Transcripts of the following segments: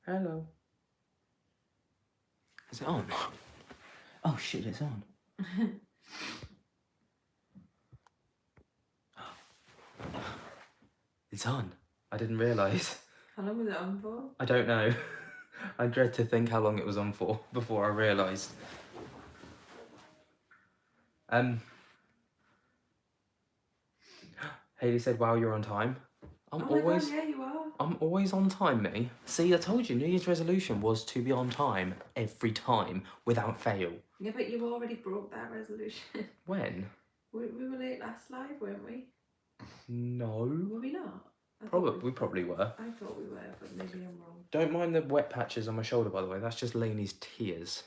Hello. Is it on? Oh shit, it's on. It's on. I didn't realise. How long was it on for? I don't know. I dread to think how long it was on for before I realised. Hayley said, wow, you're on time. Oh my god, yeah, you are. I'm always on time, me. See, I told you, New Year's resolution was to be on time every time without fail. Yeah, but you already broke that resolution. When? We were late last live, weren't we? No. Were we not? We probably were. I thought we were, but maybe I'm wrong. Don't mind the wet patches on my shoulder, by the way. That's just Lainey's tears.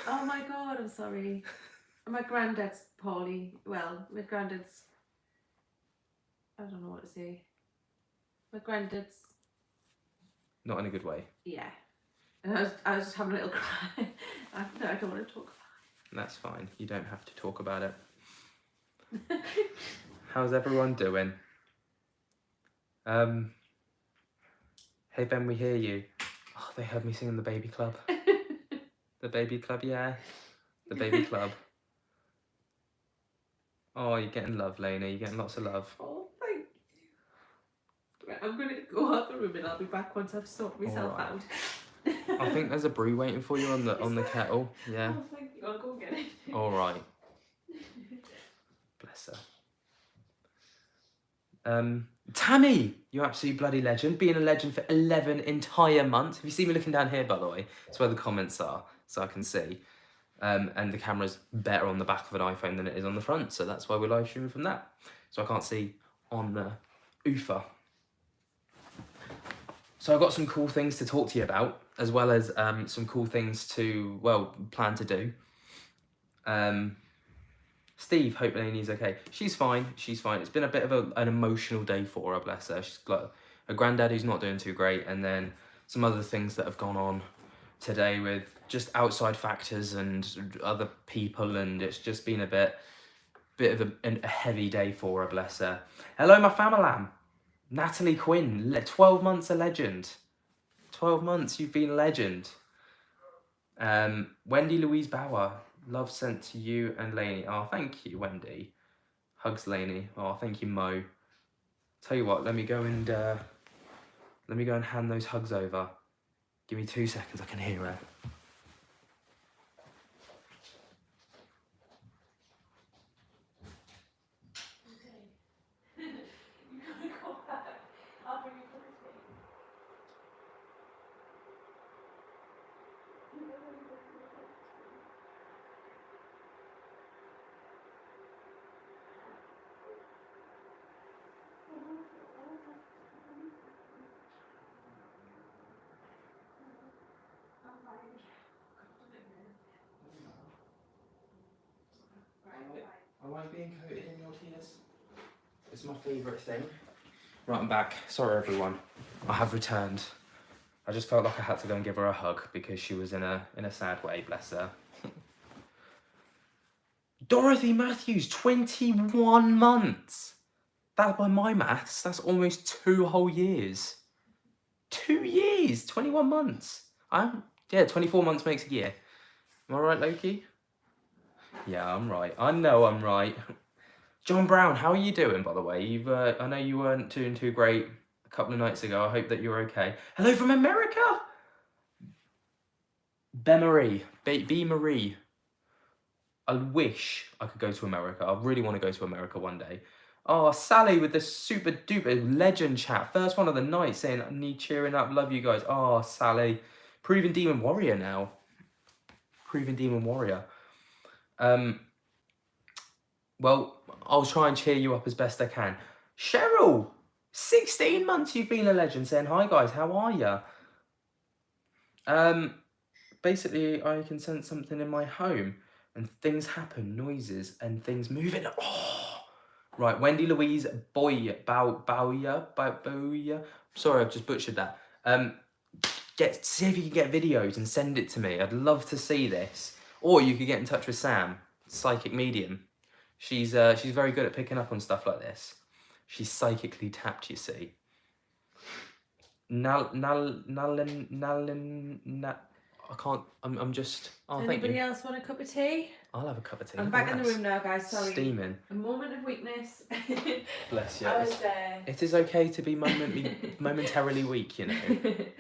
Oh my god, I'm sorry. My granddad's poorly. Well, my granddad's... I don't know what to say. My granddad's... Not in a good way. Yeah. And I was just having a little cry. I don't want to talk about it. That's fine. You don't have to talk about it. How's everyone doing? Hey Ben, we hear you. Oh, they heard me singing the Baby Club. The Baby Club, yeah. The Baby Club. Oh, you're getting love, Lainey. You're getting lots of love. Oh, thank you. Right, I'm going to go out the room and I'll be back once I've sorted myself out. I think there's a brew waiting for you on the kettle. Yeah. Oh, thank you. I'll go get it. All right. Bless her. Tammy, you absolute bloody legend. Being a legend for 11 entire months. Have you seen me looking down here, by the way? It's where the comments are, so I can see. And the camera's better on the back of an iPhone than it is on the front, so that's why we're live streaming from that. So I can't see on the OOFA. So I've got some cool things to talk to you about, as well as some cool things to, well, plan to do. Steve, hope Lainey's okay. She's fine, she's fine. It's been a bit of an emotional day for her, bless her. She's got a granddad who's not doing too great, and then some other things that have gone on today with just outside factors and other people, and it's just been a bit of a heavy day for her, bless her. Hello, my family. Natalie Quinn, 12 months a legend. 12 months, you've been a legend. Wendy Louise Bauer, love sent to you and Lainey. Oh, thank you, Wendy. Hugs, Lainey. Oh, thank you, Mo. Tell you what, let me go and hand those hugs over. Give me 2 seconds, I can hear her. I like being coated in your tears. It's my favourite thing. Right, I'm back. Sorry, everyone. I have returned. I just felt like I had to go and give her a hug because she was in a sad way, bless her. Dorothy Matthews, 21 months. That, by my maths, that's almost 2 whole years. 2 years, 21 months. Yeah, 24 months makes a year. Am I right, Loki? Yeah, I'm right. I know I'm right. John Brown, how are you doing, by the way? You've I know you weren't doing too great a couple of nights ago. I hope that you're okay. Hello from America! B Marie. I wish I could go to America. I really want to go to America one day. Oh, Sally with the super duper legend chat. First one of the night saying, need cheering up, love you guys. Oh, Sally. Proven Demon Warrior now. Proven Demon Warrior. Well, I'll try and cheer you up as best I can. Cheryl, 16 months you've been a legend, saying, hi guys, how are ya? Basically, I can sense something in my home and things happen, noises and things moving. Oh, right, Wendy Louise Bowyer. Sorry, I've just butchered that. See if you can get videos and send it to me. I'd love to see this. Or you could get in touch with Sam, psychic medium. She's very good at picking up on stuff like this. She's psychically tapped, you see. I can't. I'm just. Oh, thank Anybody you. else want a cup of tea? I'll have a cup of tea. I'm Look back at in the that. room now, guys. Sorry. Steaming. A moment of weakness. Bless you. I was It is okay to be momentarily weak, you know.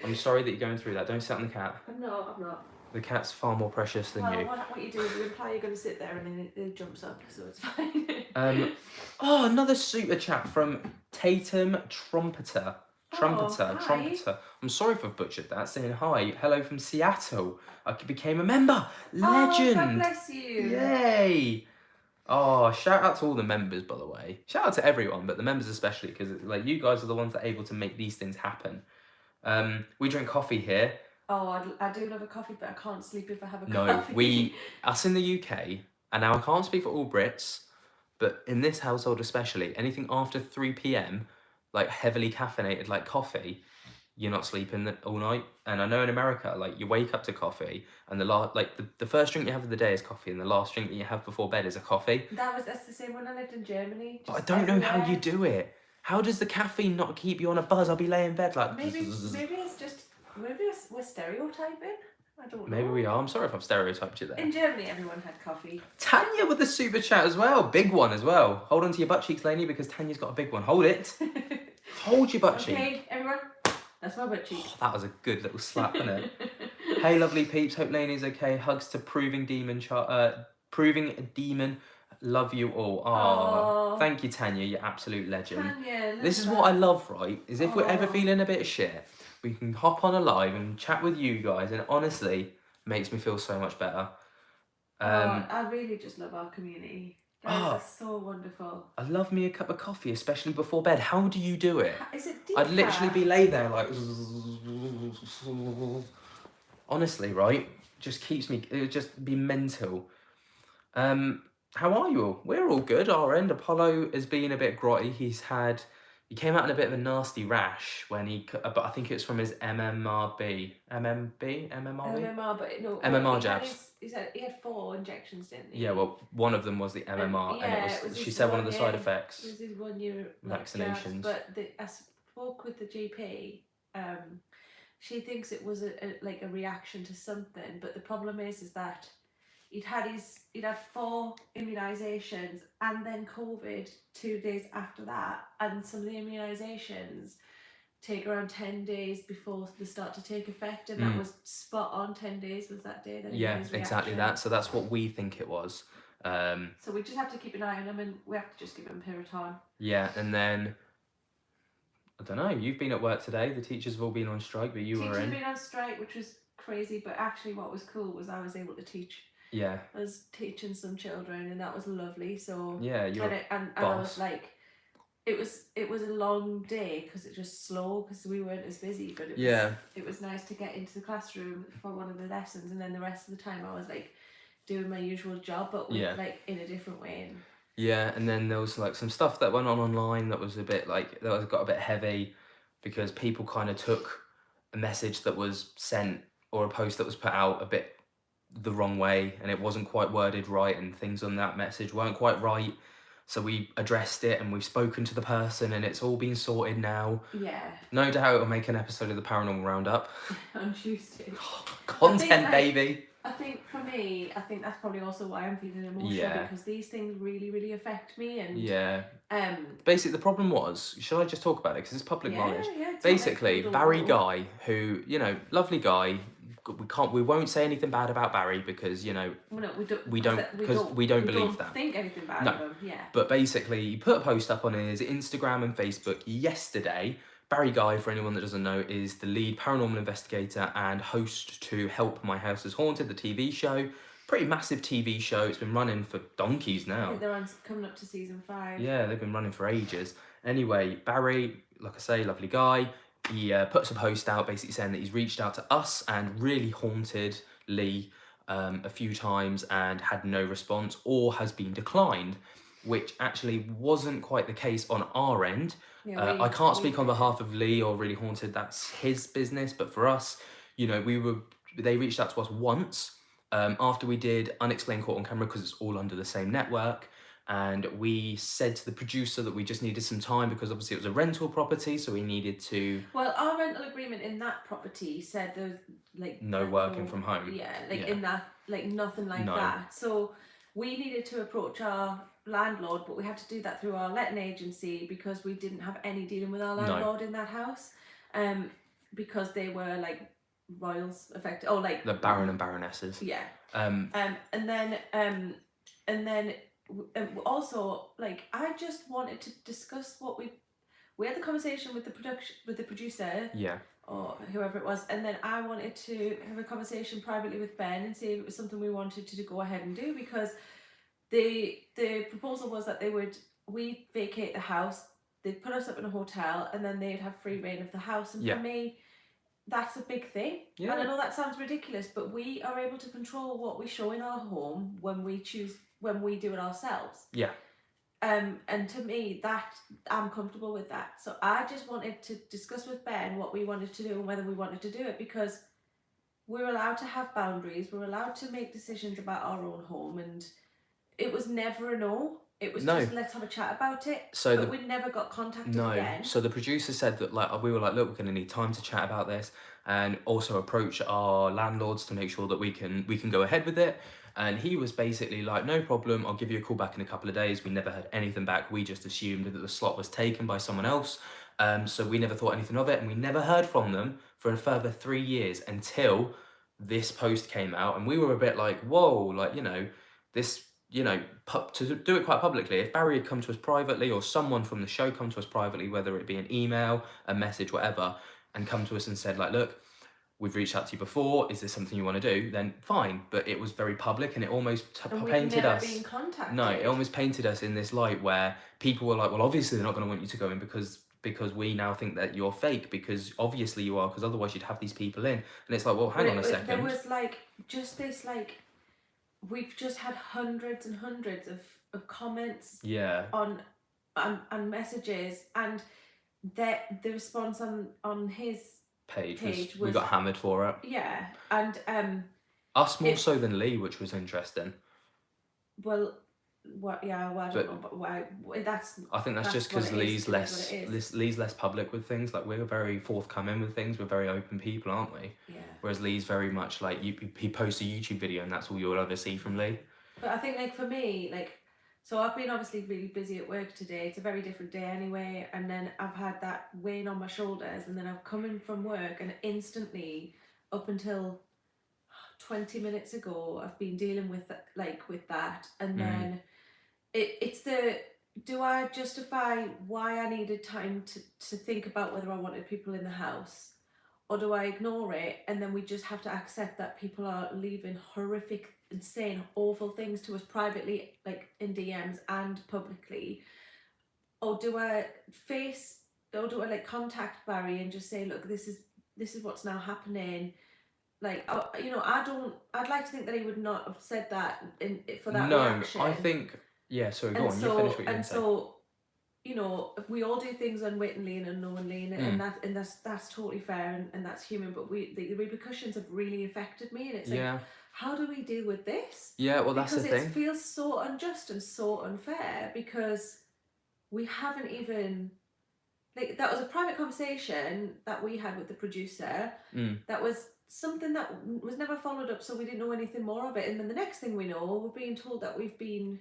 I'm sorry that you're going through that. Don't sit on the cat. I'm not. The cat's far more precious than you. What you do is you imply you're going to sit there and then it jumps up, so it's fine. Oh, another super chat from Tatum Trumpeter. Trumpeter. I'm sorry if I've butchered that. Saying hi, hello from Seattle. I became a member. Legend. Oh, God bless you. Yay. Oh, shout out to all the members, by the way. Shout out to everyone, but the members especially, because like you guys are the ones that are able to make these things happen. We drink coffee here. Oh, I do love a coffee, but I can't sleep if I have a No, coffee. us in the UK, and now I can't speak for all Brits, but in this household especially, anything after 3 p.m, like heavily caffeinated like coffee, you're not sleeping all night. And I know in America, like you wake up to coffee, and the first drink you have of the day is coffee, and the last drink that you have before bed is a coffee. That's the same when I lived in Germany. But I don't know how you do it. How does the caffeine not keep you on a buzz? I'll be laying in bed like. Maybe it's just we're stereotyping. I don't know. Maybe we are. I'm sorry if I've stereotyped you there. In Germany, everyone had coffee. Tanya with the super chat as well. Big one as well. Hold on to your butt cheeks, Lainey, because Tanya's got a big one. Hold it. Hold your butt cheek. Okay, everyone. That's my butt cheek. Oh, that was a good little slap, wasn't it? Hey, lovely peeps. Hope Lainey's okay. Hugs to Proving a Demon. Love you all. Oh, thank you, Tanya. You're absolute legend. Tanya, this is what I love, right? Is if we're ever feeling a bit of shit, we can hop on a live and chat with you guys, and honestly, makes me feel so much better. I really just love our community. Guys are so wonderful. I love me a cup of coffee, especially before bed. How do you do it? Is it decaf? I'd literally be lay there like. Honestly, right? Just keeps me. It would just be mental. How are you all? We're all good. Our end. Apollo has been a bit grotty. He came out in a bit of a nasty rash when but I think it's from his MMR, but no. MMR jabs. He had 4 injections, didn't he? Yeah, well, one of them was the MMR, and it was she said one of the side effects. It was his 1 year vaccinations. But I spoke with the GP. She thinks it was a reaction to something, but the problem is that he'd had 4 immunisations and then COVID 2 days after that, and some of the immunisations take around 10 days before they start to take effect, and that was spot on. 10 days was that day that he had his exactly that. So that's what we think it was. So we just have to keep an eye on him, and we have to just give him Piriton. Yeah, and then I don't know. You've been at work today. The teachers have all been on strike, but you were in. Teachers have been on strike, which was crazy. But actually, what was cool was I was able to teach. Yeah. I was teaching some children, and that was lovely. So yeah, and I was like, it was a long day because it was just slow because we weren't as busy. But it was nice to get into the classroom for one of the lessons, and then the rest of the time I was like doing my usual job, but with, like in a different way. Yeah, and then there was like some stuff that went on online that was a bit like got a bit heavy because people kind of took a message that was sent or a post that was put out a bit the wrong way, and it wasn't quite worded right, and things on that message weren't quite right. So we addressed it, and we've spoken to the person, and it's all been sorted now. Yeah. No doubt it'll make an episode of the Paranormal Roundup. On Tuesday. Content, baby. I think for me, that's probably also why I'm feeling emotional, because these things really, really affect me. And basically, the problem was, shall I just talk about it because it's public knowledge? Yeah, basically, Barry Guy, who lovely guy. We won't say anything bad about Barry because we don't believe that. Think anything bad of him. Yeah. But basically, he put a post up on his Instagram and Facebook yesterday. Barry Guy, for anyone that doesn't know, is the lead paranormal investigator and host to Help My House is Haunted, the TV show. Pretty massive TV show. It's been running for donkeys now. I think they're coming up to season 5. Yeah, they've been running for ages. Anyway, Barry, like I say, lovely guy. He puts a post out basically saying that he's reached out to us and really haunted Lee a few times and had no response or has been declined, which actually wasn't quite the case on our end. I can't speak on behalf of Lee or Really Haunted. That's his business. But for us, they reached out to us once after we did Unexplained Caught on Camera because it's all under the same network. and we said to the producer that we just needed some time because obviously it was a rental property, so we needed to Well, our rental agreement in that property said there's like no working from home. yeah, like Yeah. in that, like nothing like No. that. So we needed to approach our landlord, but we had to do that through our letting agency because we didn't have any dealing with our No. landlord in that house, because they were like royals, effect, or like The Baron and Baronesses. yeah. Um, And then also, like, I just wanted to discuss what we had the conversation with the producer, yeah. or whoever it was, and then I wanted to have a conversation privately with Ben and see if it was something we wanted to go ahead and do, because the proposal was that we vacate the house, they'd put us up in a hotel, and then they'd have free reign of the house. And Yeah. for me, that's a big thing. Yeah. And I know that sounds ridiculous, but we are able to control what we show in our home when we do it ourselves. Yeah. And to me, that I'm comfortable with that. So I just wanted to discuss with Ben what we wanted to do and whether we wanted to do it, because we're allowed to have boundaries, we're allowed to make decisions about our own home, and it was never a no. It was just, let's have a chat about it. So but we never got contacted No. again. So the producer said that, like, we were like, look, we're going to need time to chat about this, and also approach our landlords to make sure that we can go ahead with it. And he was basically like, no problem, I'll give you a call back in a couple of days. We never heard anything back. We just assumed that the slot was taken by someone else. So we never thought anything of it, and we never heard from them for a further 3 years until this post came out, and we were a bit like, whoa, like, this, to do it quite publicly. If Barry had come to us privately, or someone from the show come to us privately, whether it be an email, a message, whatever, and come to us and said, like, look, we've reached out to you before, is this something you want to do? Then fine. But it was very public, and it almost painted us. Been contacted. No, it almost painted us in this light where people were like, well, obviously they're not going to want you to go in because we now think that you're fake, because obviously you are, because otherwise you'd have these people in. And it's like, well, hang on a second. There was like just this, like, we've just had hundreds and hundreds of comments, yeah, on messages, and the response on his page was, we got hammered for it. Yeah, and us more so than Lee, which was interesting. Well, what? Yeah, well, I don't know, but why? I think that's just because Lee's less public with things. Like, we're very forthcoming with things. We're very open people, aren't we? Yeah. Whereas Lee's very much like, he posts a YouTube video and that's all you'll ever see from Lee. But I think, like, for me, like, so I've been obviously really busy at work today. It's a very different day anyway, and then I've had that weighing on my shoulders, and then I've come in from work, and instantly, up until 20 minutes ago, I've been dealing with that, and then it's do I justify why I needed time to think about whether I wanted people in the house, or do I ignore it and then we just have to accept that people are leaving horrific, insane, awful things to us privately, like in DMs and publicly? Or do I like contact Barry and just say, look, this is what's now happening? Like, I'd like to think that he would not have said that for that reaction. No, I think, yeah, sorry, go on, you finish what you're going to say. So, we all do things unwittingly and unknowingly, and that's totally fair, and that's human, but the repercussions have really affected me, and it's like, how do we deal with this? Yeah, well, that's the thing. Because it feels so unjust and so unfair, because we haven't even, like, that was a private conversation that we had with the producer, that was something that was never followed up, so we didn't know anything more of it, and then the next thing we know, we're being told that we've been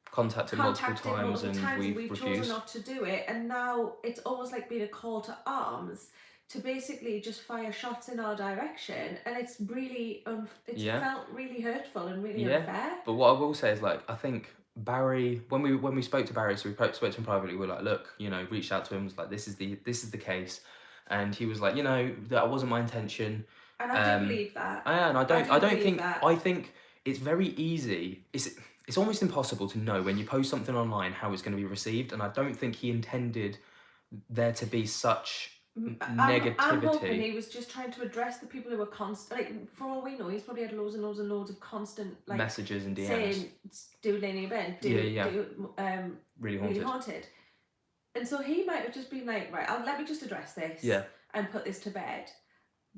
contacted multiple times and we've refused. Chosen not to do it, and now it's almost like being a call to arms to basically just fire shots in our direction, and it's really felt really hurtful and really unfair. But what I will say is, like, I think Barry, when we spoke to Barry, so we spoke to him privately, we were like, look, reached out to him, was like, this is the case, and he was like, that wasn't my intention. And I do believe that. And I think it's very easy. It's almost impossible to know when you post something online how it's going to be received, and I don't think he intended there to be such negativity. I'm hoping he was just trying to address the people who were constant. Like, for all we know, he's probably had loads and loads and loads of constant, like, messages and DMs saying, "Do Lainey and Ben, do really haunted," and so he might have just been like, right, let me just address this, and put this to bed.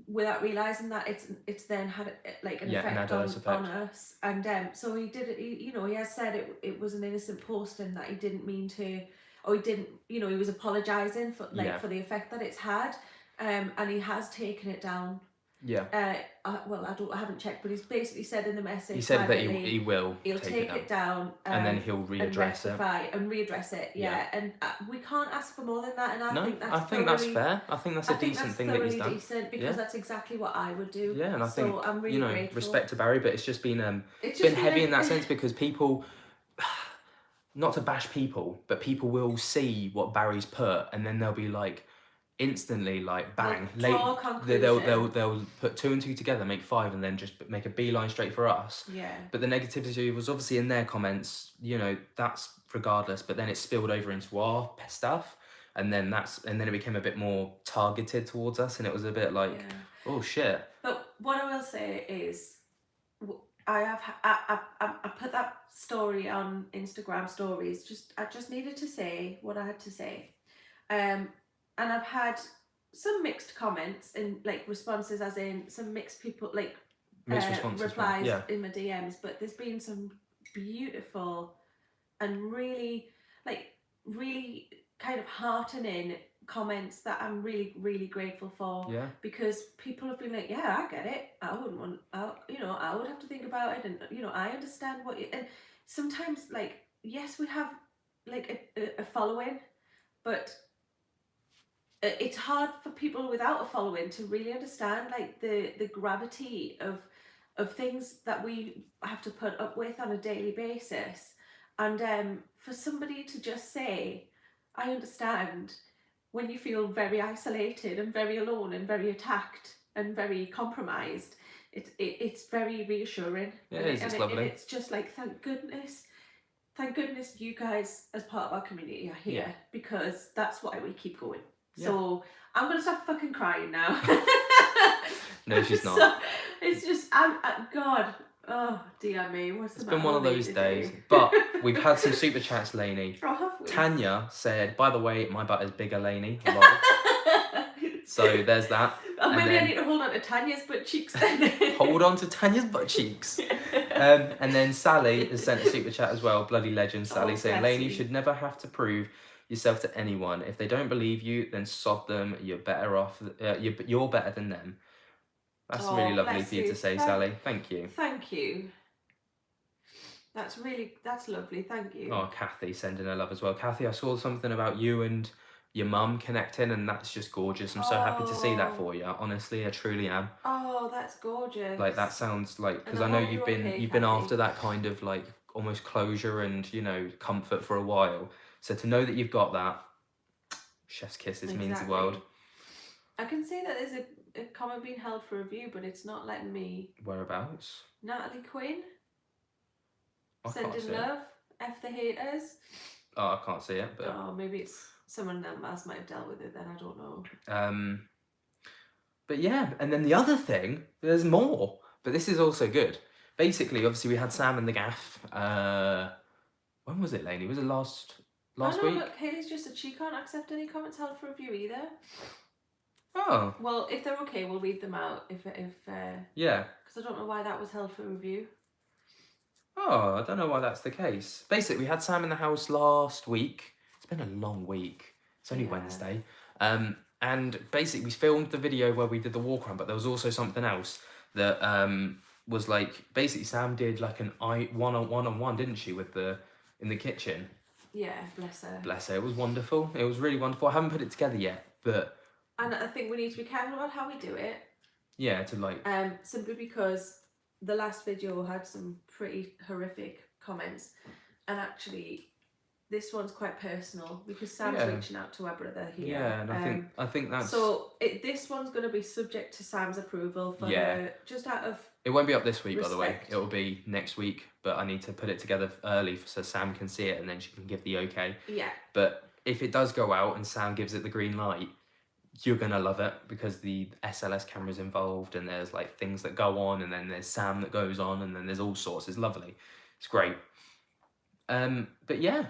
without realizing that it's then had like an Yeah, an effect adverse on effect. us. And so he did it. He has said it was an innocent post and that he didn't mean to, or he didn't. He was apologizing for Yeah. for the effect that it's had. And he has taken it down. Yeah. Well, I haven't checked, but he's basically said in the message He said that privately, he will he'll take it down, and then he'll and readdress it. rectify and readdress it. Yeah, and we can't ask for more than that. And I No, think that's I think that's thoroughly, fair. I think that's a decent thing that he's done. decent, because Yeah. that's exactly what I would do. Yeah, and I think, I'm really grateful. respect to Barry, but it's just been It's been just heavy like, in that sense because people, not to bash people, but people will see what Barry's put and then they'll be like, instantly like bang, draw a conclusion. they'll put 2 and 2 together, make 5, and then just make a beeline straight for us. Yeah. But the negativity was obviously in their comments, that's regardless, but then it spilled over into our stuff, and then it became a bit more targeted towards us, and it was a bit like, oh shit. But what I will say is, I put that story on Instagram stories. I just needed to say what I had to say, and I've had some mixed comments and like responses, as in some mixed people like Mixed responses, replies yeah. in my DMs. But there's been some beautiful and really kind of heartening comments that I'm really, really grateful for. Yeah. Because people have been like, yeah, I get it. I wouldn't want, I would have to think about it, and I understand what you. And sometimes, like, yes, we have like a following, but it's hard for people without a following to really understand like the gravity of things that we have to put up with on a daily basis. And for somebody to just say, I understand when you feel very isolated and very alone and very attacked and very compromised, it's very reassuring. Yeah, it's lovely. And it's just like, thank goodness you guys as part of our community are here, because that's why we keep going. Yeah. So I'm gonna stop fucking crying now. No, she's not. So it's just, God, oh dear me, it's been one of those days. But we've had some super chats, Lainey. Oh, have we? Tanya said, by the way, my butt is bigger, Lainey. So there's that. Oh, maybe I need to hold on to Tanya's butt cheeks then. Hold on to Tanya's butt cheeks. And then Sally has sent a super chat as well, bloody legend Sally, saying, Lainey, you should never have to prove yourself to anyone. If they don't believe you, then sod them. You're better off. You're better than them. That's really lovely for you to say, Sally. Thank you. Thank you. That's lovely. Thank you. Oh, Kathy sending her love as well. Kathy, I saw something about you and your mum connecting, and that's just gorgeous. I'm so happy to see that for you. Honestly, I truly am. Oh, that's gorgeous. Like, that sounds like, because I know you've been after that kind of like almost closure and comfort for a while. So to know that you've got that, chef's kisses means the world. I can see that there's a comment being held for review, but it's not letting me. Whereabouts? Natalie Quinn. Sending love. F the haters. Oh, I can't see it, but. Oh, maybe it's someone else might have dealt with it then, I don't know. But yeah, and then the other thing, there's more, but this is also good. Basically, obviously, we had Sam and the gaff. When was it, Lainey? Was it last week? Look, Hayley's just said she can't accept any comments held for review either. Oh. Well, if they're okay, we'll read them out. Yeah. Because I don't know why that was held for review. Oh, I don't know why that's the case. Basically, we had Sam in the house last week. It's been a long week. It's only Wednesday. And basically, we filmed the video where we did the walk around, but there was also something else that was like, basically, Sam did like an one-on-one, didn't she, in the kitchen? Yeah, bless her. Bless her. It was wonderful. It was really wonderful. I haven't put it together yet, but. And I think we need to be careful about how we do it. Yeah, to like. Simply because the last video had some pretty horrific comments, and actually this one's quite personal because Sam's reaching out to her brother here. Yeah, and I think that's. So this one's going to be subject to Sam's approval for her, just out of. It won't be up this week, by the way. It will be next week, but I need to put it together early so Sam can see it and then she can give the okay. Yeah. But if it does go out and Sam gives it the green light, you're going to love it because the SLS camera's involved and there's like things that go on and then there's Sam that goes on and then there's all sorts. It's lovely. It's great. But yeah,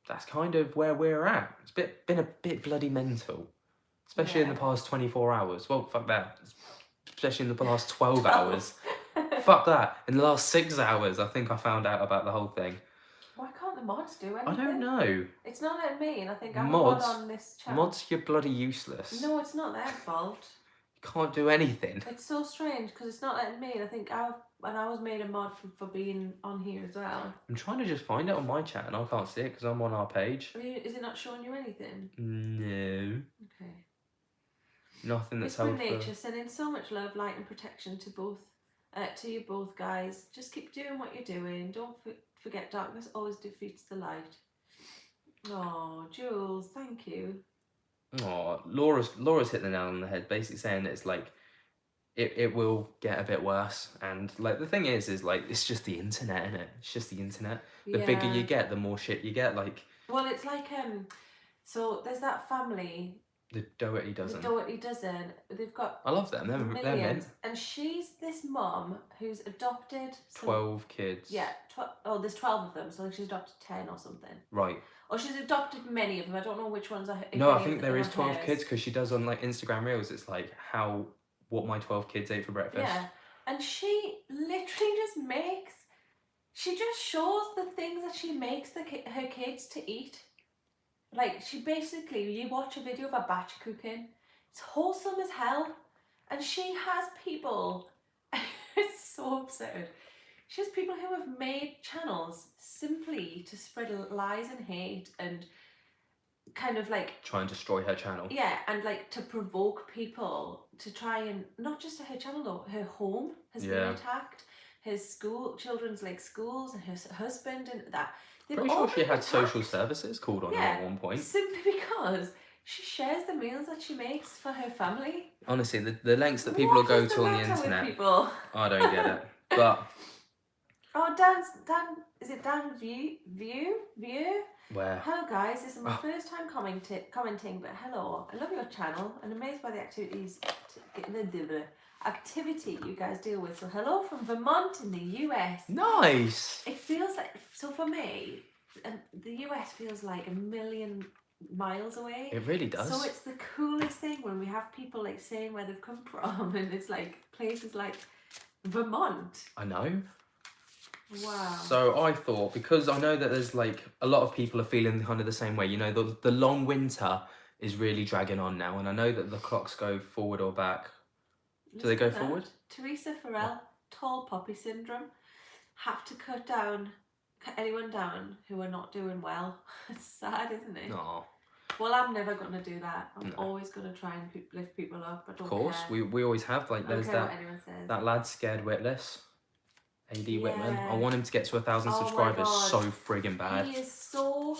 that's kind of where we're at. It's been a bit bloody mental, especially in the past 24 hours. Well, fuck that. It's especially in the last 12 hours. Fuck that. In the last 6 hours, I think I found out about the whole thing. Why can't the mods do anything? I don't know. It's not letting me, and I think I'm a mod Mods, on this channel. mods, you're bloody useless. No, it's not their fault. You can't do anything. It's so strange because it's not letting me, and I think I was made a mod for being on here as well. I'm trying to just find it on my chat and I can't see it because I'm on our page. Is it not showing you anything? No. Okay. Nothing that's Whisper helpful. Nature sending so much love, light, and protection to you both, guys. Just keep doing what you're doing. Don't forget, darkness always defeats the light. Oh, Jules, thank you. Oh, Laura's hit the nail on the head, basically saying it's like it will get a bit worse, and like the thing is like it's just the internet, innit? It's just the internet. The bigger you get, the more shit you get. Like, well, it's like so there's that family. The Doherty Dozen. The Doherty Dozen. They've got. I love them. They're mint. And she's this mum who's adopted 12 kids. Yeah. There's 12 of them, so she's adopted 10 or something. Right. Or she's adopted many of them. I don't know which ones are. No, I think there is 12 kids because she does on like Instagram Reels. It's like what my 12 kids ate for breakfast. Yeah, and she literally she just shows the things that she makes her kids to eat. Like, she basically, you watch a video of a batch cooking, it's wholesome as hell, and she has people, it's so absurd, she has people who have made channels simply to spread lies and hate and kind of like try and destroy her channel. Yeah, and like to provoke people to try and, not just her channel though, her home has been attacked, his children's like schools, and her husband and that. Pretty sure she had social services called on her at one point. Simply because she shares the meals that she makes for her family. Honestly, the lengths that people will go to on the internet, I don't get it. But Dan, is it Dan View? Where? Hello guys, this is my first time commenting, but hello. I love your channel and amazed by the activity you guys deal with. So hello from Vermont in the US. Nice. It feels like, so for me, the US feels like a million miles away. It really does. So it's the coolest thing when we have people like saying where they've come from, and it's like places like Vermont. I know. Wow. So I thought, because I know that there's like a lot of people are feeling kind of the same way, you know, the long winter is really dragging on now, and I know that the clocks go forward or back. Do they go forward? Teresa Farrell, tall poppy syndrome. Have to cut anyone down who are not doing well. It's sad, isn't it? No. Well, I'm never going to do that. I'm always going to try and lift people up. I don't care. Of course, we always have. Like, there's that lad scared Witless. AD Whitman. I want him to get to 1,000 subscribers so friggin' bad. He is so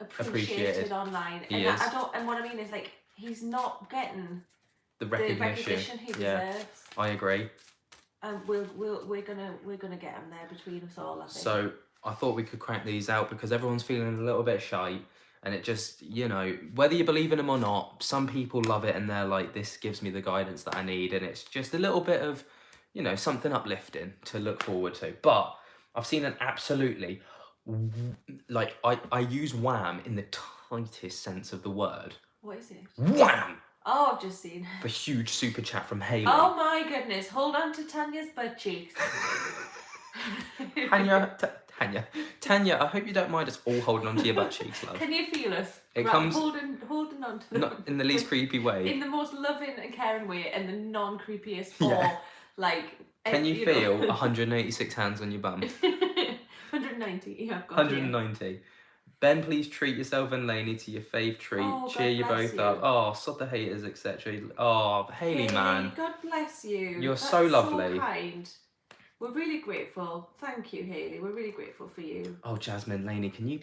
appreciated online. He is. And what I mean is, like, he's not getting the recognition he deserves. I agree. And we're gonna get him there between us all, I think. So I thought we could crank these out because everyone's feeling a little bit shy, and it just, you know, whether you believe in them or not, some people love it and they're like, this gives me the guidance that I need, and it's just a little bit of, you know, something uplifting to look forward to. But I've seen an absolutely, like, I use wham in the tightest sense of the word. What is it? Wham! Oh, I've just seen. The huge super chat from Haley. Oh my goodness, hold on to Tanya's butt cheeks. Tanya, I hope you don't mind us all holding on to your butt cheeks, love. Can you feel us? It comes holding on to them. Not in the least creepy way. In the most loving and caring way, and the non-creepiest or like. Can you feel 186 hands on your bum? 190. Yeah, I've got 190. You. Ben, please treat yourself and Lainey to your fave treat. Cheer you both up. Oh, sod the haters, etc. Oh, Haley, man. God bless you. You're so lovely. So kind. We're really grateful. Thank you, Haley. We're really grateful for you. Oh, Jasmine, Lainey, can you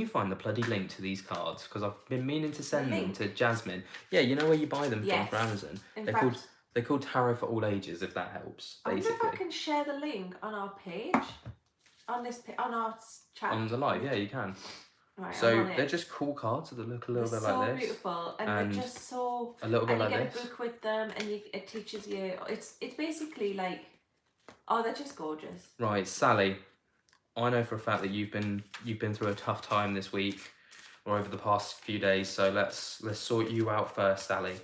find the bloody link to these cards? Because I've been meaning to send them to Jasmine. Yeah, you know where you buy them from for Amazon. They're called Tarot for All Ages, if that helps. Basically. I wonder if I can share the link on our page, on our chat. On the live, yeah, you can. Right, so they're just cool cards that look a little bit like this. So beautiful, and they're just so. A little bit like this. And this. you get a book with them, and it teaches you. It's basically like, they're just gorgeous. Right, Sally. I know for a fact that you've been through a tough time this week, or over the past few days. So let's sort you out first, Sally.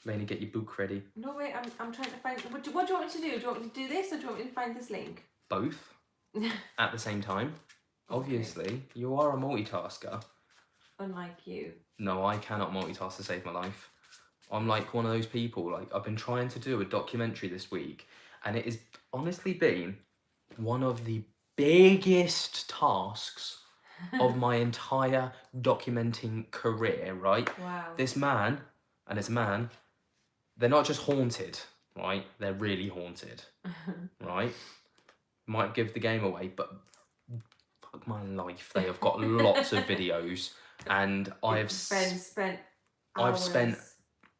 Lainey, get your book ready. No, wait, I'm trying to find... What do you want me to do? Do you want me to do this or do you want me to find this link? Both at the same time. Okay. Obviously, you are a multitasker. Unlike you. No, I cannot multitask to save my life. I'm like one of those people, like I've been trying to do a documentary this week and it has honestly been one of the biggest tasks of my entire documenting career, right? Wow. This man, and it's a man, they're not just haunted, right? They're really haunted, right? Might give the game away, but fuck my life, they have got lots of videos and I've spent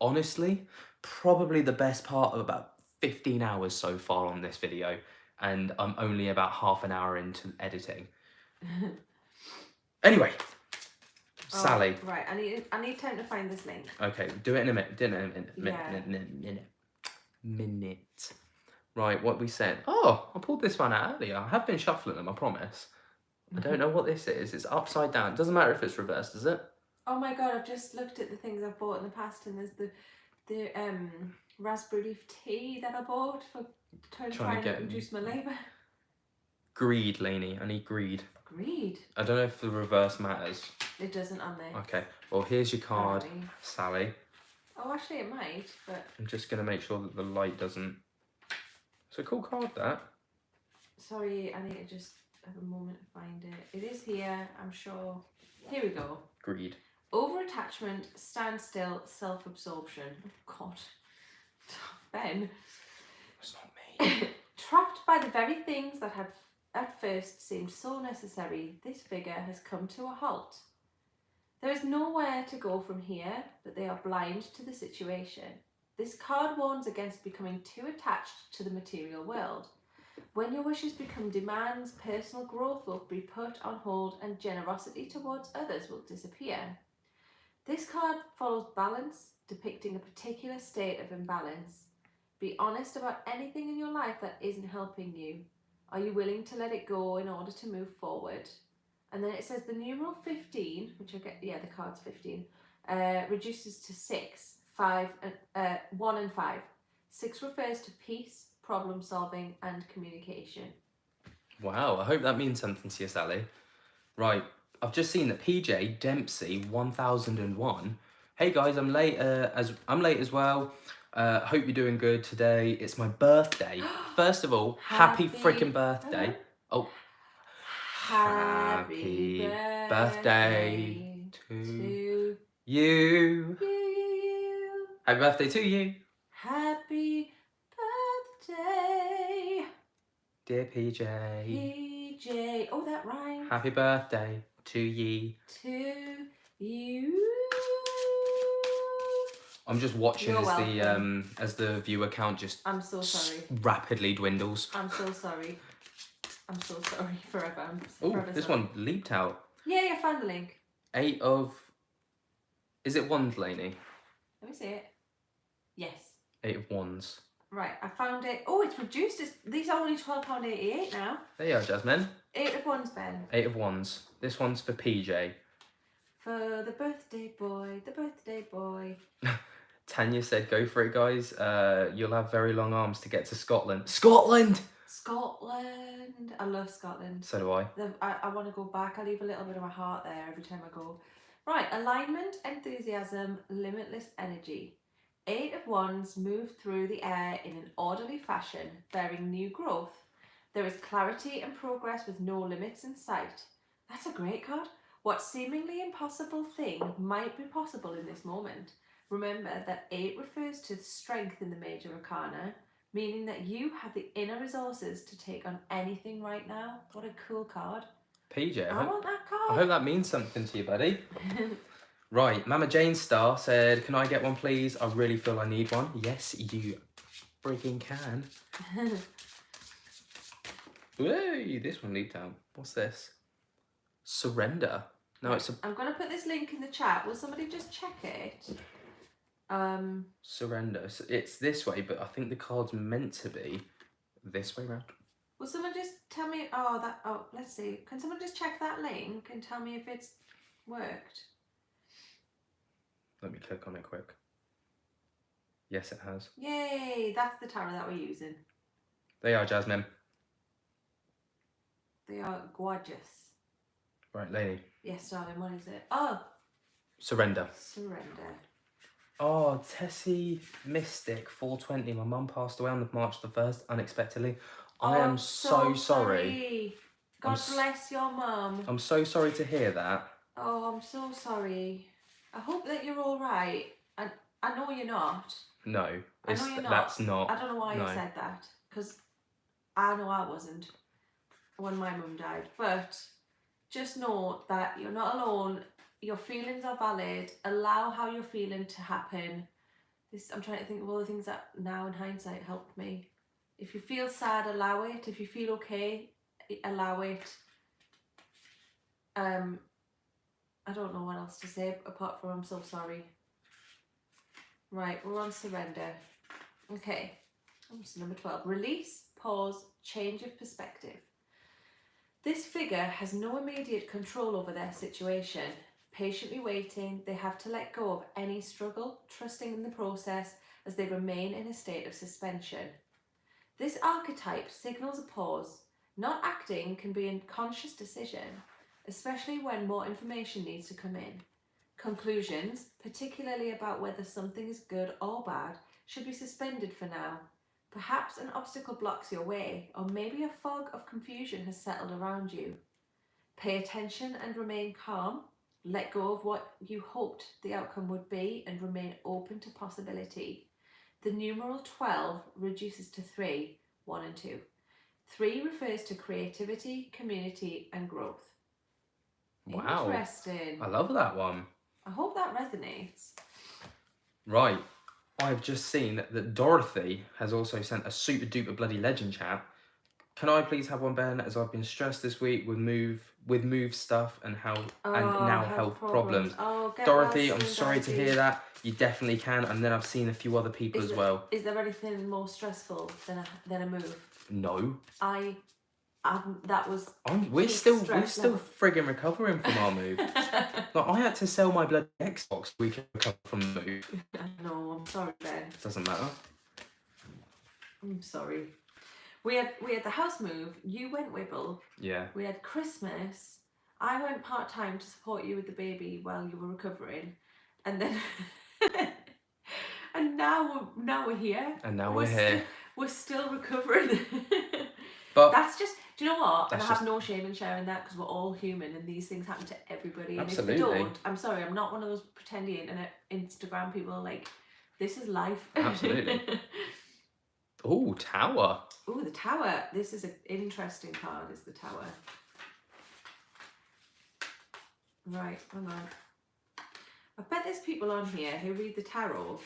honestly, probably the best part of about 15 hours so far on this video, and I'm only about half an hour into editing. Anyway, Sally. Right, I need time to find this link. Okay, do it in a minute. Right, what we said. Oh, I pulled this one out earlier. I have been shuffling them, I promise. I don't know what this is. It's upside down. It doesn't matter if it's reversed, does it? Oh my god, I've just looked at the things I've bought in the past and there's the raspberry leaf tea that I bought for trying to reduce my labour. Greed, Lainey. I need greed. Greed? I don't know if the reverse matters. It doesn't on there. Okay, well here's your card, Sally. Oh, actually it might, but... I'm just going to make sure that the light doesn't... It's a cool card, that. Sorry, I need to just have a moment to find it. It is here, I'm sure. Here we go. Greed. Over-attachment, standstill, self-absorption. Oh, God. Ben. It's not me. Trapped by the very things that had at first seemed so necessary, this figure has come to a halt. There is nowhere to go from here, but they are blind to the situation. This card warns against becoming too attached to the material world. When your wishes become demands, personal growth will be put on hold and generosity towards others will disappear. This card follows balance, depicting a particular state of imbalance. Be honest about anything in your life that isn't helping you. Are you willing to let it go in order to move forward? And then it says the numeral 15, which I get, yeah, the card's 15, reduces to 6, 5, 1 and 5. 6 refers to peace, problem solving and communication. Wow, I hope that means something to you, Sally. Right, I've just seen that PJ Dempsey 1001. Hey guys, I'm late as well. Hope you're doing good today. It's my birthday. First of all, happy freaking birthday. Oh, happy birthday to you. Happy birthday to you. Happy birthday, dear PJ. PJ. Oh, that rhymes. Happy birthday to ye. To you. I'm just watching as the viewer count just I'm so sorry. Rapidly dwindles. I'm so sorry. I'm so sorry forever. Oh, this one leaped out. Yeah, I found the link. 8 of... Is it wands, Lainey? Let me see it. Yes. 8 of wands. Right, I found it. Oh, it's reduced. These are only £12.88 now. There you are, Jasmine. 8 of wands, Ben. 8 of wands. This one's for PJ. For the birthday boy, the birthday boy. Tanya said, go for it, guys. You'll have very long arms to get to Scotland. Scotland! Scotland. I love Scotland. So do I. I want to go back. I leave a little bit of my heart there every time I go. Right, alignment, enthusiasm, limitless energy. 8 of wands move through the air in an orderly fashion, bearing new growth. There is clarity and progress with no limits in sight. That's a great card. What seemingly impossible thing might be possible in this moment? Remember that 8 refers to strength in the major arcana, meaning that you have the inner resources to take on anything right now. What a cool card. PJ, I want that card. I hope that means something to you, buddy. Right, Mama Jane Star said, can I get one, please? I really feel I need one. Yes, you freaking can. Whoa, this one leaked out. What's this? Surrender. No, it's a... I'm going to put this link in the chat. Will somebody just check it? Surrender. So it's this way, but I think the card's meant to be this way round. Will someone just tell me... let's see. Can someone just check that link and tell me if it's worked? Let me click on it quick. Yes, it has. Yay! That's the tarot that we're using. They are, Jasmine. They are gorgeous. Right, Lainey. Yes, darling, what is it? Oh! Surrender. Surrender. Oh, Tessie Mystic 420. My mum passed away on March the 1st, unexpectedly. I am so sorry. God bless your mum. I'm so sorry to hear that. Oh, I'm so sorry. I hope that you're all right. And I know you're not. No, I know you're not. That's not. I don't know why you said that, because I know I wasn't when my mum died. But just know that you're not alone. Your feelings are valid. Allow how you're feeling to happen. I'm trying to think of all the things that now in hindsight helped me. If you feel sad, allow it. If you feel okay, allow it. I don't know what else to say apart from I'm so sorry. Right, we're on surrender. Okay, so number 12. Release, pause, change of perspective. This figure has no immediate control over their situation. Patiently waiting, they have to let go of any struggle, trusting in the process as they remain in a state of suspension. This archetype signals a pause. Not acting can be a conscious decision, especially when more information needs to come in. Conclusions, particularly about whether something is good or bad, should be suspended for now. Perhaps an obstacle blocks your way, or maybe a fog of confusion has settled around you. Pay attention and remain calm. Let go of what you hoped the outcome would be and remain open to possibility. The numeral 12 reduces to 3, 1 and 2. 3 refers to creativity, community and growth. Wow. Interesting. I love that one. I hope that resonates. Right. I've just seen that Dorothy has also sent a super duper bloody legend chat. Can I please have one, Ben, as I've been stressed this week with move stuff and now health problems. Oh, Dorothy, I'm sorry to hear that. You definitely can. And then I've seen a few other people as well. Is there anything more stressful than a move? No. We're still frigging recovering from our move. Like, I had to sell my bloody Xbox so we could recover from the move. No, I'm sorry, Ben. Doesn't matter. I'm sorry. We had the house move. You went Wibble. Yeah. We had Christmas. I went part-time to support you with the baby while you were recovering, and then and now we're here. And now we're here. We're still recovering. But that's just. Do you know what? And I have no shame in sharing that because we're all human and these things happen to everybody. Absolutely. And if they don't, I'm sorry. I'm not one of those pretending internet Instagram people. Like, this is life. Absolutely. Oh, Tower. Oh, the Tower. This is an interesting card, is the Tower. Right, hang on. I bet there's people on here who read the tarot